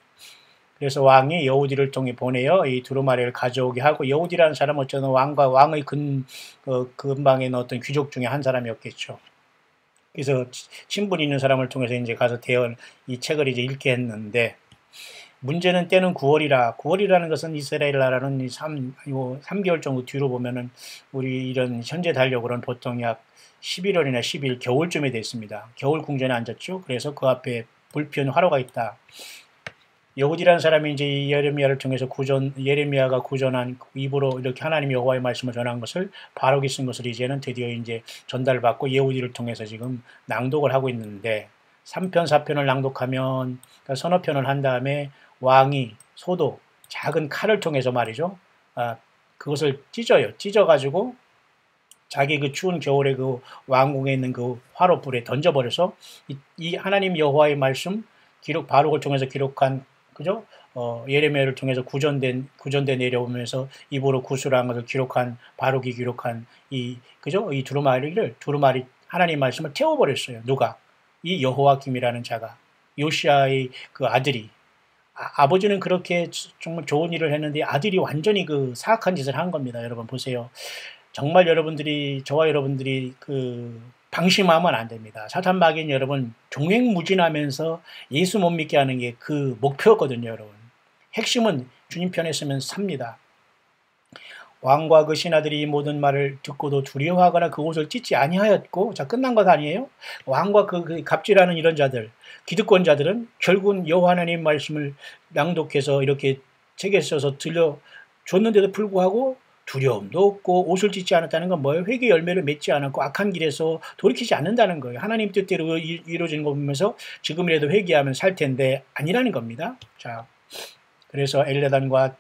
그래서 왕이 여우디를 통해 보내어 이 두루마리를 가져오게 하고 여우디라는 사람은 어쩌면 왕의 근방에 있는 어떤 귀족 중에 한 사람이었겠죠. 그래서 친분 있는 사람을 통해서 이제 가서 이 책을 이제 읽게 했는데 문제는 때는 9월이라. 9월이라는 것은 이스라엘 나라는 3개월 정도 뒤로 보면은 우리 이런 현재 달력으로는 보통 약 11월이나 12일 겨울쯤에 됐습니다. 겨울 궁전에 앉았죠. 그래서 그 앞에 불피운 화로가 있다. 여우디라는 사람이 이제 예레미야를 통해서 예레미야가 구전한 입으로 이렇게 하나님 여호와의 말씀을 전한 것을 바룩이 쓴 것을 이제는 드디어 이제 전달받고 여우디를 통해서 지금 낭독을 하고 있는데 3편, 4편을 낭독하면 그러니까 서너 편을 한 다음에 왕이 소도 작은 칼을 통해서 말이죠. 그것을 찢어가지고 자기 그 추운 겨울에 그 왕궁에 있는 그 화로불에 던져버려서 이 하나님 여호와의 말씀 바룩을 통해서 기록한 그죠? 예레미야를 통해서 구전대 내려오면서 입으로 구술한 것을 기록한 바룩이 기록한 그죠? 이 두루마리 하나님 말씀을 태워버렸어요. 누가? 이 여호와김이라는 자가 요시아의 그 아들이 아버지는 그렇게 정말 좋은 일을 했는데 아들이 완전히 그 사악한 짓을 한 겁니다. 여러분 보세요. 정말 저와 여러분들이 방심하면 안 됩니다. 사탄 마귀는 여러분 종횡무진하면서 예수 못 믿게 하는 게 그 목표거든요. 여러분. 핵심은 주님 편에 서면 삽니다. 왕과 그 신하들이 이 모든 말을 듣고도 두려워하거나 그곳을 찢지 아니하였고, 자 끝난 것 아니에요? 왕과 그 갑질하는 이런 자들, 기득권자들은 결국은 여호와 하나님 말씀을 낭독해서 이렇게 책에 써서 들려줬는데도 불구하고 두려움도 없고 옷을 찢지 않았다는 건 뭐예요? 회개 열매를 맺지 않았고 악한 길에서 돌이키지 않는다는 거예요. 하나님 뜻대로 이루어지는 거 보면서 지금이라도 회개하면 살 텐데 아니라는 겁니다. 자, 그래서 엘레단과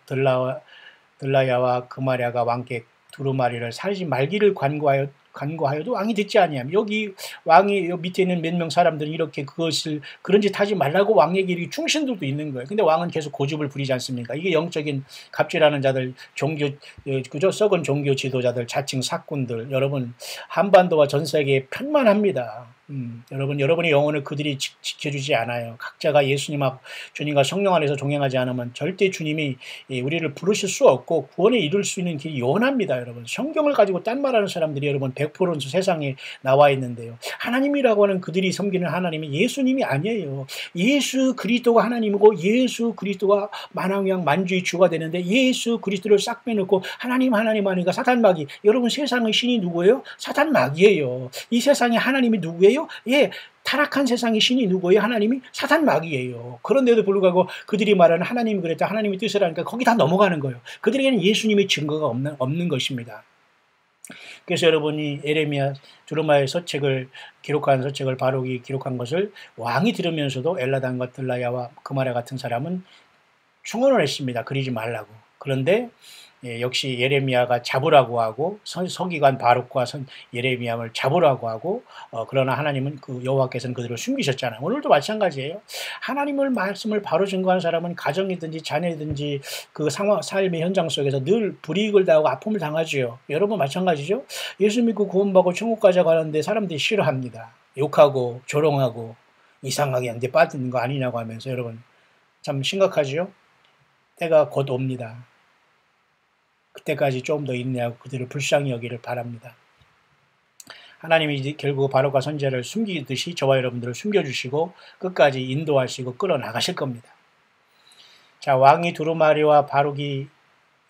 들라야와 그마랴가 왕께 두루마리를 살지 말기를 간구하여도 왕이 듣지 아니하며 여기 왕이 밑에 있는 몇 명 사람들은 이렇게 그런 짓 하지 말라고 왕에게 충신들도 있는 거예요. 근데 왕은 계속 고집을 부리지 않습니까? 이게 영적인 갑질하는 자들, 그죠? 썩은 종교 지도자들, 자칭 사꾼들, 여러분 한반도와 전 세계에 편만합니다. 여러분의 영혼을 그들이 지켜주지 않아요. 각자가 주님과 성령 안에서 동행하지 않으면 절대 주님이 우리를 부르실 수 없고 구원에 이룰 수 있는 길이 요원합니다. 여러분 성경을 가지고 딴 말하는 사람들이 여러분 100%는 세상에 나와 있는데요. 하나님이라고 하는 그들이 섬기는 하나님이 예수님이 아니에요. 예수 그리스도가 하나님이고 예수 그리스도가 만왕양 만주의 주가 되는데 예수 그리스도를 싹 빼놓고 하나님 하니까 사탄 마귀. 여러분 세상의 신이 누구예요? 사탄 마귀예요. 이 세상에 하나님이 누구예요? 예, 타락한 세상의 신이 누구예요? 하나님이 사탄 마귀예요. 그런데도 불구하고 그들이 말하는 하나님이 그랬다, 하나님의 뜻을 하니까 거기 다 넘어가는 거예요. 그들에게는 예수님의 증거가 없는 것입니다. 그래서 여러분이 예레미야 두루마리의 서책을 기록한 서책을 바룩이 기록한 것을 왕이 들으면서도 엘라단과 들라야와 그마랴 같은 사람은 충원을 했습니다. 그리지 말라고. 그런데 역시 예레미야가 잡으라고 하고 서기관 바룩과 예레미야를 잡으라고 하고 그러나 하나님은 그 여호와께서는 그들을 숨기셨잖아요. 오늘도 마찬가지예요. 하나님을 말씀을 바로 증거한 사람은 가정이든지 자녀든지 그 상황 삶의 현장 속에서 늘 불이익을 당하고 아픔을 당하지요. 여러분 마찬가지죠. 예수 믿고 구원받고 천국 가자 가는데 사람들이 싫어합니다. 욕하고 조롱하고 이상하게 한데 빠지는 거 아니냐고 하면서 여러분 참 심각하지요. 때가 곧 옵니다. 그때까지 좀 더 인내하고 그들을 불쌍히 여기를 바랍니다. 하나님이 결국 바룩과 선지자를 숨기듯이 저와 여러분들을 숨겨주시고 끝까지 인도하시고 끌어나가실 겁니다. 자, 왕이 두루마리와 바룩이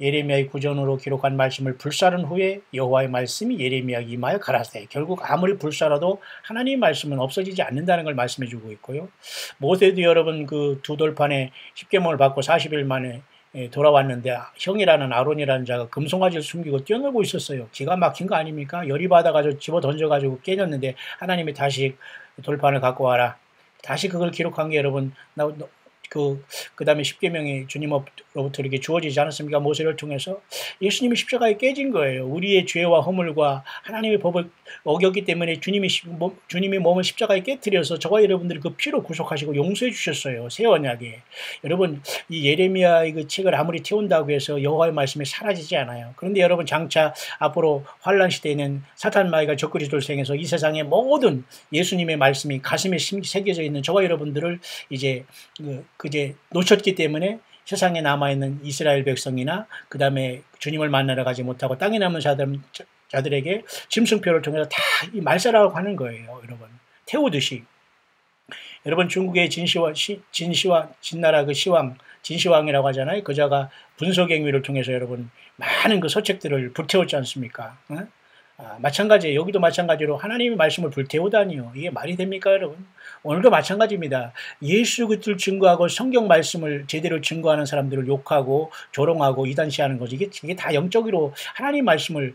예레미야의 구전으로 기록한 말씀을 불사른 후에 여호와의 말씀이 예레미야에게 임하여 가라사대. 결국 아무리 불사라도 하나님의 말씀은 없어지지 않는다는 걸 말씀해 주고 있고요. 모세도 여러분 그 두 돌판에 십계명을 받고 40일 만에 돌아왔는데 형이라는 아론이라는 자가 금송아지를 숨기고 뛰어놀고 있었어요. 기가 막힌 거 아닙니까? 열이 받아가지고 집어 던져가지고 깨졌는데 하나님이 다시 돌판을 갖고 와라. 다시 그걸 기록한 게 여러분 그 다음에 십계명이 주님으로부터 이렇게 주어지지 않았습니까? 모세를 통해서 예수님이 십자가에 깨진 거예요. 우리의 죄와 허물과 하나님의 법을 어겼기 때문에 주님이 몸을 십자가에 깨뜨려서 저와 여러분들이 그 피로 구속하시고 용서해 주셨어요. 새 언약에. 여러분 이 예레미야의 그 책을 아무리 태운다고 해서 여호와의 말씀이 사라지지 않아요. 그런데 여러분 장차 앞으로 환란 시대에는 사탄 마귀가 적그리 돌생해서 이 세상의 모든 예수님의 말씀이 가슴에 새겨져 있는 저와 여러분들을 이제 그제 놓쳤기 때문에 세상에 남아있는 이스라엘 백성이나 그 다음에 주님을 만나러 가지 못하고 땅에 남은 자들에게 짐승표를 통해서 다 이 말살하고 하는 거예요. 여러분 태우듯이. 여러분 중국의 진나라 그 시왕 진시황이라고 하잖아요. 그자가 분석행위를 통해서 여러분 많은 그 서책들을 불태웠지 않습니까? 마찬가지예요. 여기도 마찬가지로 하나님의 말씀을 불태우다니요. 이게 말이 됩니까, 여러분? 오늘도 마찬가지입니다. 예수 그리스도를 증거하고 성경 말씀을 제대로 증거하는 사람들을 욕하고 조롱하고 이단시하는 거지. 이게 다 영적으로 하나님 말씀을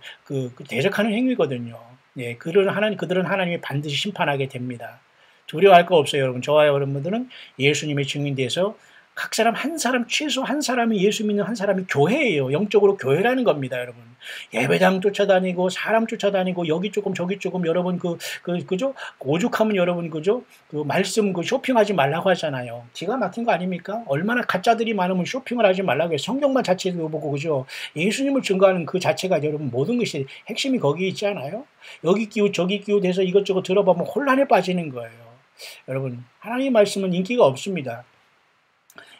대적하는 행위거든요. 예, 그들은 하나님이 반드시 심판하게 됩니다. 두려워할 거 없어요, 여러분. 저와 여러분들은 예수님의 증인돼서 각 사람 한 사람 최소 한 사람이 예수 믿는 한 사람이 교회예요. 영적으로 교회라는 겁니다, 여러분. 예배당 쫓아다니고 사람 쫓아다니고 여기 조금 저기 조금 여러분 그죠? 오죽하면 여러분 그죠? 그 말씀 쇼핑하지 말라고 하잖아요. 기가 막힌 거 아닙니까? 얼마나 가짜들이 많으면 쇼핑을 하지 말라고 해요. 성경만 자체도 보고 그죠? 예수님을 증거하는 그 자체가 여러분 모든 것이 핵심이 거기 있지 않아요? 여기 끼우 저기 끼우 돼서 이것저것 들어보면 혼란에 빠지는 거예요. 여러분 하나님의 말씀은 인기가 없습니다.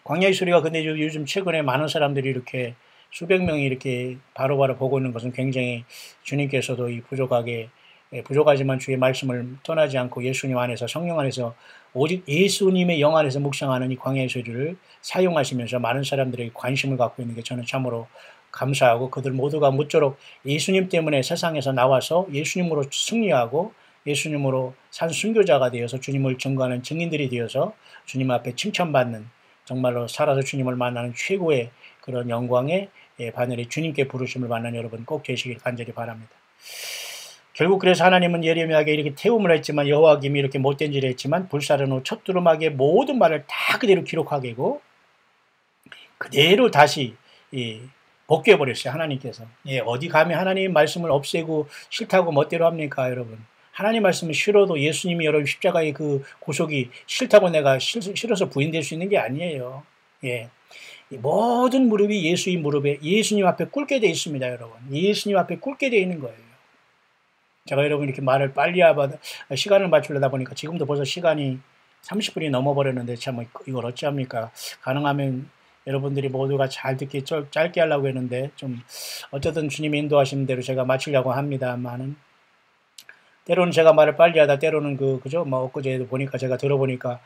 광야의 소리가 근데 요즘 최근에 많은 사람들이 이렇게 수백 명이 이렇게 바로바로 보고 있는 것은 굉장히 주님께서도 이 부족하지만 주의 말씀을 떠나지 않고 예수님 안에서 성령 안에서 오직 예수님의 영 안에서 묵상하는 이 광야의 소리를 사용하시면서 많은 사람들에게 관심을 갖고 있는 게 저는 참으로 감사하고 그들 모두가 무쪼록 예수님 때문에 세상에서 나와서 예수님으로 승리하고 예수님으로 산 순교자가 되어서 주님을 증거하는 증인들이 되어서 주님 앞에 칭찬받는 정말로 살아서 주님을 만나는 최고의 그런 영광의 바늘이 주님께 부르심을 받는 여러분 꼭 되시길 간절히 바랍니다. 결국 그래서 하나님은 예레미야에게 이렇게 태움을 했지만 여호와김이 이렇게 못된 일을 했지만 불사른 후 첫 두루마기의 모든 말을 다 그대로 기록하게고 그대로 다시 복귀해버렸어요. 하나님께서. 어디 감히 하나님의 말씀을 없애고 싫다고 멋대로 합니까, 여러분? 하나님 말씀은 싫어도 예수님이 여러분 십자가의 그 구속이 싫다고 내가 싫어서 부인될 수 있는 게 아니에요. 예. 모든 무릎이 예수의 무릎에 예수님 앞에 꿇게 되어 있습니다, 여러분. 예수님 앞에 꿇게 되어 있는 거예요. 제가 여러분 이렇게 말을 빨리 시간을 맞추려다 보니까 지금도 벌써 시간이 30분이 넘어버렸는데 참 이걸 어찌합니까? 가능하면 여러분들이 모두가 잘 듣기 짧게 하려고 했는데 좀 어쨌든 주님이 인도하시는 대로 제가 마치려고 합니다만은 때로는 제가 말을 빨리 하다 때로는 그죠? 엊그제도 보니까 제가 들어보니까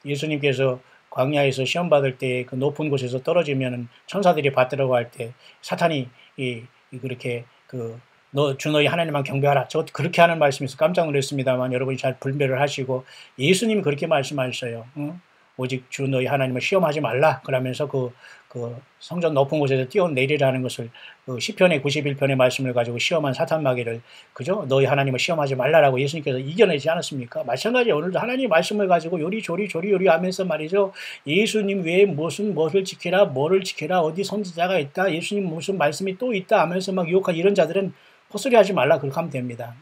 예수님께서 광야에서 시험 받을 때 그 높은 곳에서 떨어지면 천사들이 받으라고 할 때 사탄이 그렇게 주 너희 하나님만 경배하라. 저 그렇게 하는 말씀에서 깜짝 놀랐습니다만 여러분이 잘 분별을 하시고 예수님이 그렇게 말씀하셨어요. 응? 오직 주 너희 하나님을 시험하지 말라. 그러면서 그 성전 높은 곳에서 뛰어내리라는 것을 그 시편의 91편의 말씀을 가지고 시험한 사탄 마귀를 그죠? 너희 하나님을 시험하지 말라라고 예수님께서 이겨내지 않았습니까? 마찬가지로 오늘도 하나님 말씀을 가지고 요리 하면서 말이죠. 예수님 외에 무엇을 지키라, 뭐를 지키라, 어디 선지자가 있다, 예수님 무슨 말씀이 또 있다 하면서 막 유혹한 이런 자들은 헛소리하지 말라 그렇게 하면 됩니다.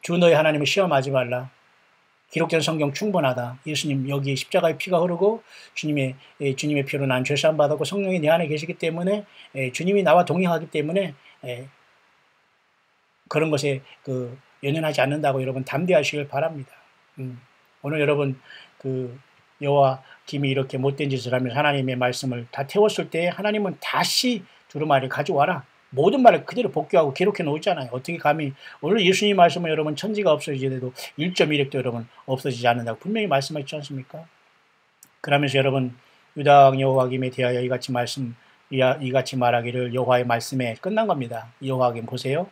주 너희 하나님을 시험하지 말라. 기록된 성경 충분하다. 예수님 여기 십자가의 피가 흐르고 주님의 피로 난 죄사함 받았고 성령이 내 안에 계시기 때문에 주님이 나와 동행하기 때문에 그런 것에 연연하지 않는다고 여러분 담대하시길 바랍니다. 오늘 여러분 여호와 김이 이렇게 못된 짓을 하면서 하나님의 말씀을 다 태웠을 때 하나님은 다시 두루마리를 가져와라. 모든 말을 그대로 복귀하고 기록해 놓았잖아요. 어떻게 감히 오늘 예수님 말씀은 여러분 천지가 없어지더라도 1.1핵도 여러분 없어지지 않는다고 분명히 말씀하셨지 않습니까? 그러면서 여러분 유다 여호와 김에 대하여 이같이 말하기를 여호와의 말씀에 끝난 겁니다. 여호와 김 보세요.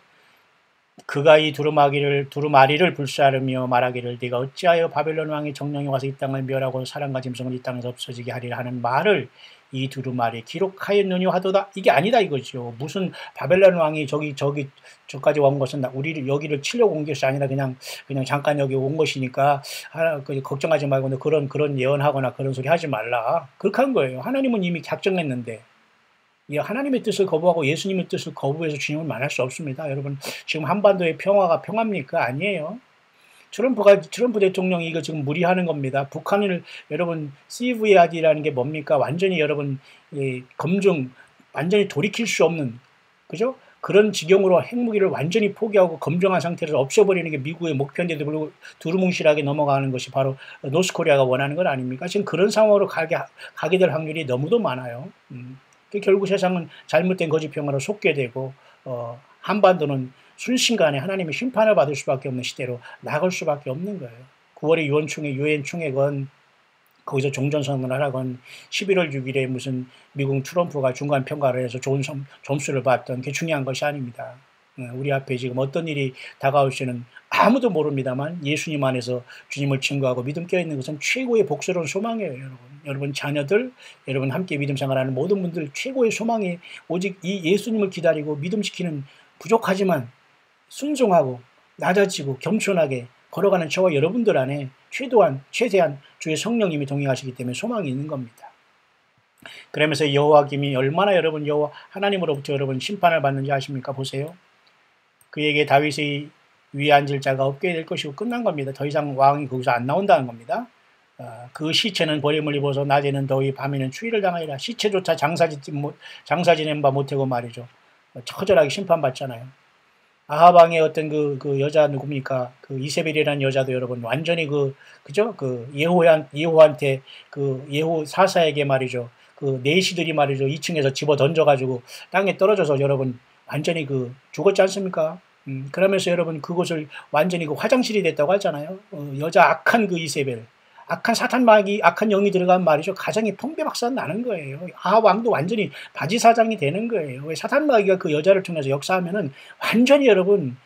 그가 이 두루마리를 불사르며 말하기를 네가 어찌하여 바벨론 왕이 정령이 와서 이 땅을 멸하고 사람과 짐승을 이 땅에서 없어지게 하리라 하는 말을 이 두루마리에 기록하였느냐 하도다. 이게 아니다 이거죠. 무슨 바벨론 왕이 저까지 온 것은 우리를 여기를 치려고 온 것이 아니라 그냥 잠깐 여기 온 것이니까 걱정하지 말고 그런 예언하거나 그런 소리 하지 말라. 그렇게 한 거예요. 하나님은 이미 작정했는데 하나님의 뜻을 거부하고 예수님의 뜻을 거부해서 주님을 만날 수 없습니다. 여러분 지금 한반도의 평화가 평화입니까? 아니에요. 트럼프 대통령이 이거 지금 무리하는 겁니다. 북한을 여러분 CVR이라는 게 뭡니까? 완전히 여러분 완전히 돌이킬 수 없는 그죠? 그런 지경으로 핵무기를 완전히 포기하고 검증한 상태에서 없애버리는 게 미국의 목표인데도 불구하고 두루뭉실하게 넘어가는 것이 바로 노스코리아가 원하는 것 아닙니까? 지금 그런 상황으로 가게 될 확률이 너무도 많아요. 결국 세상은 잘못된 거짓 평화로 속게 되고 한반도는 순식간에 하나님의 심판을 받을 수밖에 없는 시대로 나갈 수밖에 없는 거예요. 9월에 유엔 총회건 거기서 종전선언을 하건 11월 6일에 무슨 미국 트럼프가 중간 평가를 해서 좋은 점수를 받던 게 중요한 것이 아닙니다. 우리 앞에 지금 어떤 일이 다가올지는 아무도 모릅니다만 예수님 안에서 주님을 증거하고 믿음 껴있는 것은 최고의 복스러운 소망이에요. 여러분 자녀들, 여러분 함께 믿음 생활하는 모든 분들 최고의 소망이 오직 이 예수님을 기다리고 믿음 지키는 부족하지만 순종하고 낮아지고 겸손하게 걸어가는 저와 여러분들 안에 최대한 주의 성령님이 동행하시기 때문에 소망이 있는 겁니다. 그러면서 여호와김이 얼마나 여러분 하나님으로부터 여러분 심판을 받는지 아십니까? 보세요. 그에게 다윗의 위에 앉을 자가 없게 될 것이고 끝난 겁니다. 더 이상 왕이 거기서 안 나온다는 겁니다. 그 시체는 버림을 입어서 낮에는 더위 밤에는 추위를 당하리라. 시체조차 장사 지낸 바 못하고 말이죠. 처절하게 심판받잖아요. 아하방의 어떤 그 여자 누굽니까? 그 이세벨이라는 여자도 여러분 완전히 그죠? 예후한테 예후 사사에게 말이죠. 내시들이 말이죠. 2층에서 집어 던져가지고 땅에 떨어져서 여러분 완전히 죽었지 않습니까? 그러면서 여러분 그곳을 완전히 화장실이 됐다고 하잖아요. 여자 악한 이세벨. 악한 사탄 마귀, 악한 영이 들어간 말이죠. 가정이 펑배박산 나는 거예요. 왕도 완전히 바지사장이 되는 거예요. 왜 사탄 마귀가 그 여자를 통해서 역사하면은 완전히 여러분,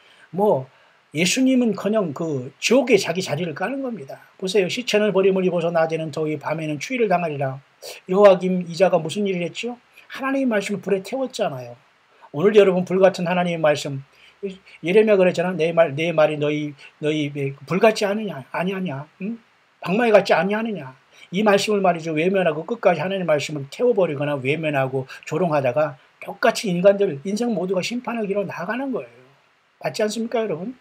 예수님은커녕 지옥에 자기 자리를 까는 겁니다. 보세요. 시체는 버림을 입어서 낮에는 더위, 밤에는 추위를 당하리라. 여호와김 이자가 무슨 일을 했죠? 하나님의 말씀을 불에 태웠잖아요. 오늘 여러분 불같은 하나님의 말씀, 예레미야 그랬잖아. 내 말이 너희 불같지 않으냐? 아니하냐? 응? 방망이 같지 아니하느냐. 이 말씀을 말이죠. 외면하고 끝까지 하나님의 말씀을 태워버리거나 외면하고 조롱하다가 똑같이 인생 모두가 심판의 길로 나가는 거예요. 맞지 않습니까, 여러분?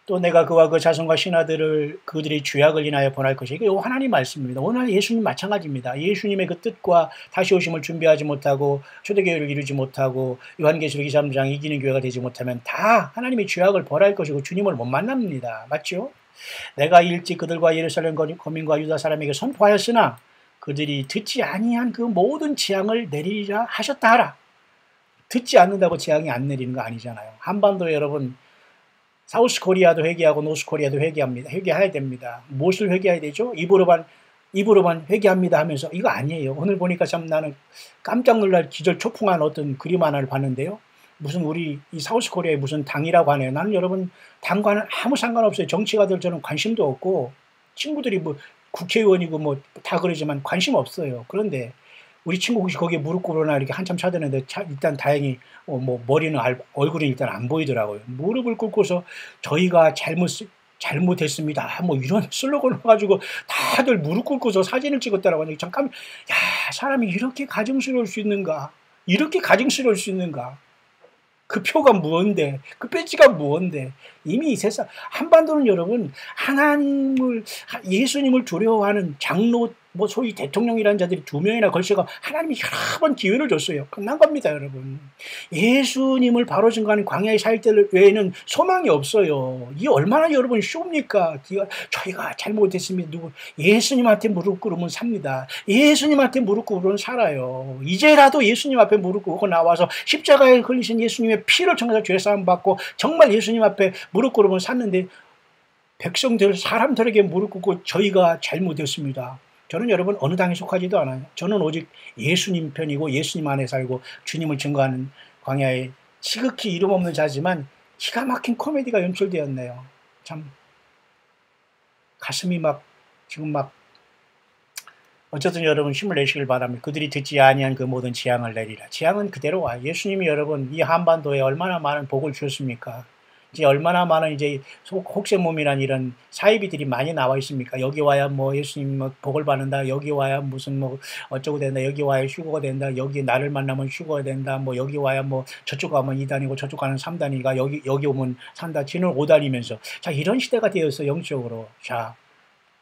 또 내가 그와 그 자손과 신하들을 그들의 죄악을 인하여 보낼 것이 이거 하나님 말씀입니다. 오늘 예수님 마찬가지입니다. 예수님의 그 뜻과 다시 오심을 준비하지 못하고 초대교회를 이루지 못하고 요한계시록 23장 이기는 교회가 되지 못하면 다 하나님의 죄악을 벌할 것이고 주님을 못 만납니다. 맞죠? 내가 일찍 그들과 예루살렘 거민과 유다 사람에게 선포하였으나 그들이 듣지 아니한 그 모든 재앙을 내리리라 하셨다 하라. 듣지 않는다고 재앙이 안 내리는 거 아니잖아요. 한반도에 여러분 사우스 코리아도 회개하고 노스 코리아도 회개해야 됩니다. 무엇을 회개해야 되죠? 입으로만 회개합니다 하면서 이거 아니에요. 오늘 보니까 참 나는 깜짝 놀랄 기절 초풍한 어떤 그림 하나를 봤는데요. 무슨 우리 이 사우스 코리아의 무슨 당이라고 하네요. 나는 여러분 당과는 아무 상관없어요. 정치가들 저는 관심도 없고 친구들이 국회의원이고 뭐 다 그러지만 관심 없어요. 그런데 우리 친구 혹시 거기에 무릎 꿇으나 이렇게 한참 찾았는데 일단 다행히 뭐 머리는 얼굴은 일단 안 보이더라고요. 무릎을 꿇고서 저희가 잘못했습니다. 뭐 이런 슬로건을 가지고 다들 무릎 꿇고서 사진을 찍었다라고 하니까 잠깐, 야, 사람이 이렇게 가증스러울 수 있는가? 이렇게 가증스러울 수 있는가? 그 표가 무언데, 그 배지가 무언데. 이미 이 세상, 한반도는 여러분, 예수님을 두려워하는 장로, 뭐 소위 대통령이라는 자들이 2명이나 걸쳐가 하나님이 여러 번 기회를 줬어요. 끝난 겁니다, 여러분. 예수님을 바로 증거하는 광야의 사역들 외에는 소망이 없어요. 이게 얼마나 여러분 쉬웁니까? 저희가 잘못했습니다. 예수님한테 무릎 꿇으면 삽니다. 예수님한테 무릎 꿇으면 살아요. 이제라도 예수님 앞에 무릎 꿇고 나와서 십자가에 걸리신 예수님의 피를 통해서 죄사함 받고 정말 예수님 앞에 무릎 꿇으면 샀는데, 백성들, 사람들에게 무릎 꿇고 저희가 잘못했습니다. 저는 여러분 어느 당에 속하지도 않아요. 저는 오직 예수님 편이고 예수님 안에 살고 주님을 증거하는 광야의 지극히 이름 없는 자지만 기가 막힌 코미디가 연출되었네요. 참 가슴이 지금 어쨌든 여러분 힘을 내시길 바랍니다. 그들이 듣지 아니한 그 모든 재앙을 내리라. 재앙은 그대로 와. 예수님이 여러분 이 한반도에 얼마나 많은 복을 주셨습니까? 이제 얼마나 많은 이제 혹세몸이란 이런 사이비들이 많이 나와 있습니까? 여기 와야 뭐 예수님 뭐 복을 받는다. 여기 와야 무슨 뭐 어쩌고 된다. 여기 와야 휴거가 된다. 여기 나를 만나면 휴거가 된다. 뭐 여기 와야 뭐 저쪽 가면 2단이고 저쪽 가면 3단이가 여기 오면 산다. 지는 5단이면서 자, 이런 시대가 되었어. 영적으로. 자,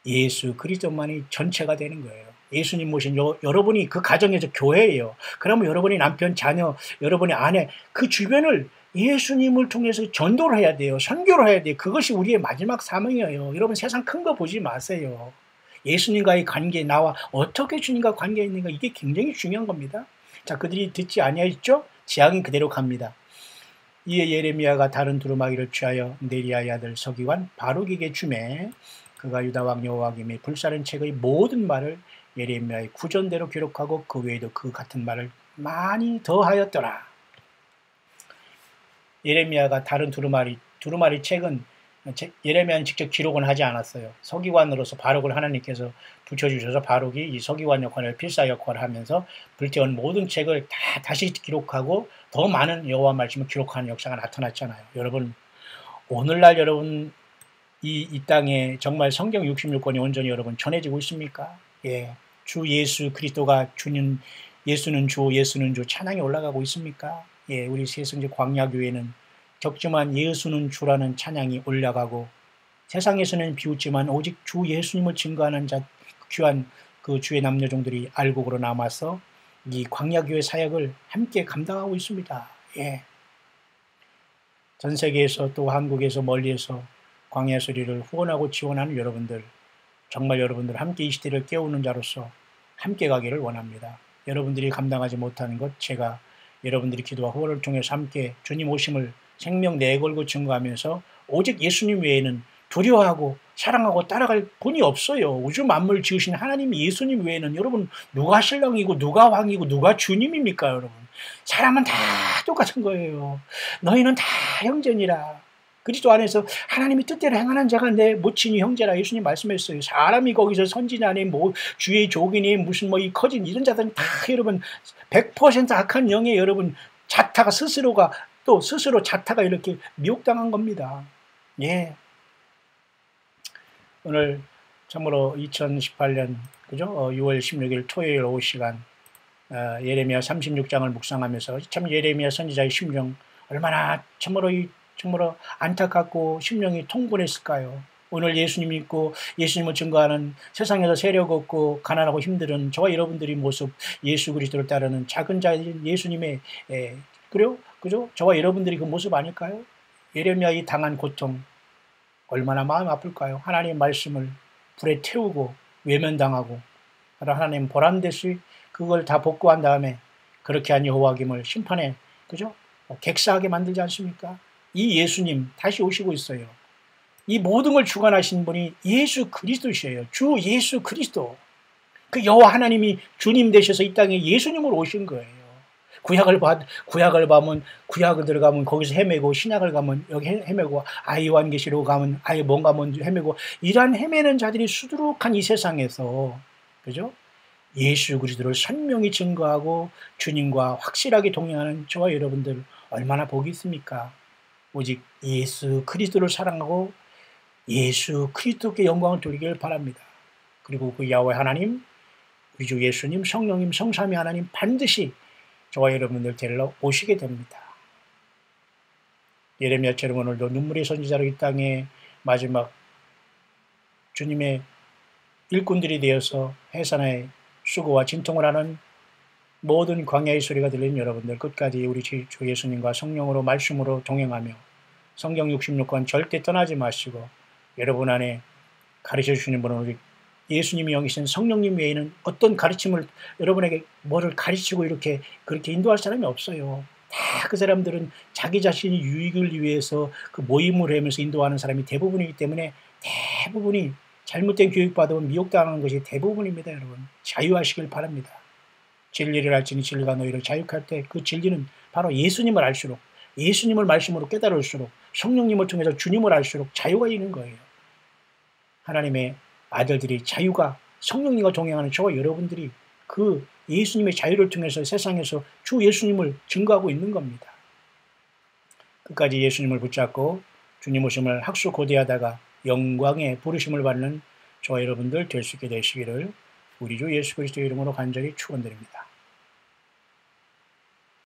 예수 그리스도만이 전체가 되는 거예요. 예수님 모신 여러분이 그 가정에서 교회예요. 그러면 여러분이 남편, 자녀, 여러분의 아내 그 주변을 예수님을 통해서 전도를 해야 돼요. 선교를 해야 돼요. 그것이 우리의 마지막 사명이에요. 여러분 세상 큰 거 보지 마세요. 예수님과의 관계, 나와 어떻게 주님과 관계 있는가, 이게 굉장히 중요한 겁니다. 자, 그들이 듣지 아니하였죠? 재앙이 그대로 갑니다. 이에 예레미야가 다른 두루마기를 취하여 네리야의 아들 서기관 바룩에게 주매 그가 유다 왕 여호와김의 불사른 책의 모든 말을 예레미야의 구전대로 기록하고 그 외에도 그 같은 말을 많이 더하였더라. 예레미야가 다른 두루마리 책은 예레미야는 직접 기록은 하지 않았어요. 서기관으로서 바룩을 하나님께서 붙여주셔서 바룩이 이 서기관 역할을 필사 역할을 하면서 불태운 모든 책을 다시 기록하고 더 많은 여호와 말씀을 기록하는 역사가 나타났잖아요. 여러분 오늘날 여러분 이 땅에 정말 성경 66권이 온전히 여러분 전해지고 있습니까? 예, 주 예수 그리스도가 주는 예수는 주 찬양이 올라가고 있습니까? 예, 우리 세성제 광야교회는 적지만 예수는 주라는 찬양이 올라가고 세상에서는 비웃지만 오직 주 예수님을 증거하는 자 귀한 그 주의 남녀종들이 알곡으로 남아서 이 광야교회 사역을 함께 감당하고 있습니다. 예. 전 세계에서 또 한국에서 멀리에서 광야 소리를 후원하고 지원하는 여러분들, 정말 여러분들 함께 이 시대를 깨우는 자로서 함께 가기를 원합니다. 여러분들이 감당하지 못하는 것 제가 여러분들이 기도와 후원을 통해서 함께 주님 오심을 생명 내걸고 증거하면서 오직 예수님 외에는 두려워하고 사랑하고 따라갈 분이 없어요. 우주 만물 지으신 하나님 예수님 외에는 여러분 누가 신랑이고 누가 왕이고 누가 주님입니까? 여러분 사람은 다 똑같은 거예요. 너희는 다 형제니라. 그리스도 안에서 하나님이 뜻대로 행하는 자가 내 모친이 형제라 예수님 말씀했어요. 사람이 거기서 선지자니 뭐 주의 족이니 무슨 뭐 이 커진 이런 자들은 다 여러분 100% 악한 영에 여러분 자타가 스스로 자타가 이렇게 미혹당한 겁니다. 예. 오늘 참으로 2018년 그죠? 6월 16일 토요일 오후 시간 예레미야 36장을 묵상하면서 참 예레미야 선지자의 심령 얼마나 참으로 안타깝고 심령이 통분했을까요? 오늘 예수님 믿고 예수님을 증거하는 세상에서 세력 없고 가난하고 힘든 저와 여러분들의 모습, 예수 그리스도를 따르는 작은 자인 예수님의 그죠? 저와 여러분들이 그 모습 아닐까요? 예레미야의 당한 고통 얼마나 마음 아플까요? 하나님의 말씀을 불에 태우고 외면당하고 하나님 보란듯이 그걸 다 복구한 다음에 그렇게 한 여호와김을 심판에 그죠? 객사하게 만들지 않습니까? 이 예수님 다시 오시고 있어요. 이 모든 걸 주관하신 분이 예수 그리스도시에요. 주 예수 그리스도. 그 여호와 하나님이 주님 되셔서 이 땅에 예수님으로 오신 거예요. 구약을 보면 구약을 들어가면 거기서 헤매고 신약을 가면 여기 헤매고 아예 요한계시록 가면 아예 뭔가 먼저 헤매고 이러한 헤매는 자들이 수두룩한 이 세상에서 그죠? 예수 그리스도를 선명히 증거하고 주님과 확실하게 동행하는 저와 여러분들 얼마나 복이 있습니까? 오직 예수 그리스도를 사랑하고 예수 그리스도께 영광을 돌리길 바랍니다. 그리고 그 야훼 하나님, 우리 주 예수님, 성령님, 성삼위 하나님 반드시 저와 여러분들 데리러 오시게 됩니다. 예레미야처럼 오늘도 눈물의 선지자로 이 땅에 마지막 주님의 일꾼들이 되어서 해산의 수고와 진통을 하는 모든 광야의 소리가 들리는 여러분들 끝까지 우리 주 예수님과 성령으로 말씀으로 동행하며 성경 66권 절대 떠나지 마시고 여러분 안에 가르쳐 주시는 분은 우리 예수님이 영이신 성령님 외에는 어떤 가르침을 여러분에게 뭐를 가르치고 이렇게 그렇게 인도할 사람이 없어요. 다 그 사람들은 자기 자신의 유익을 위해서 그 모임을 하면서 인도하는 사람이 대부분이기 때문에 대부분이 잘못된 교육받으면 미혹당하는 것이 대부분입니다. 여러분 자유하시길 바랍니다. 진리를 알지니 진리가 너희를 자유할 때 그 진리는 바로 예수님을 알수록 예수님을 말씀으로 깨달을수록 성령님을 통해서 주님을 알수록 자유가 있는 거예요. 하나님의 아들들이 자유가 성령님과 동행하는 저와 여러분들이 그 예수님의 자유를 통해서 세상에서 주 예수님을 증거하고 있는 겁니다. 끝까지 예수님을 붙잡고 주님 오심을 학수고대하다가 영광의 부르심을 받는 저와 여러분들 될 수 있게 되시기를 우리 주 예수 그리스도의 이름으로 간절히 축원드립니다.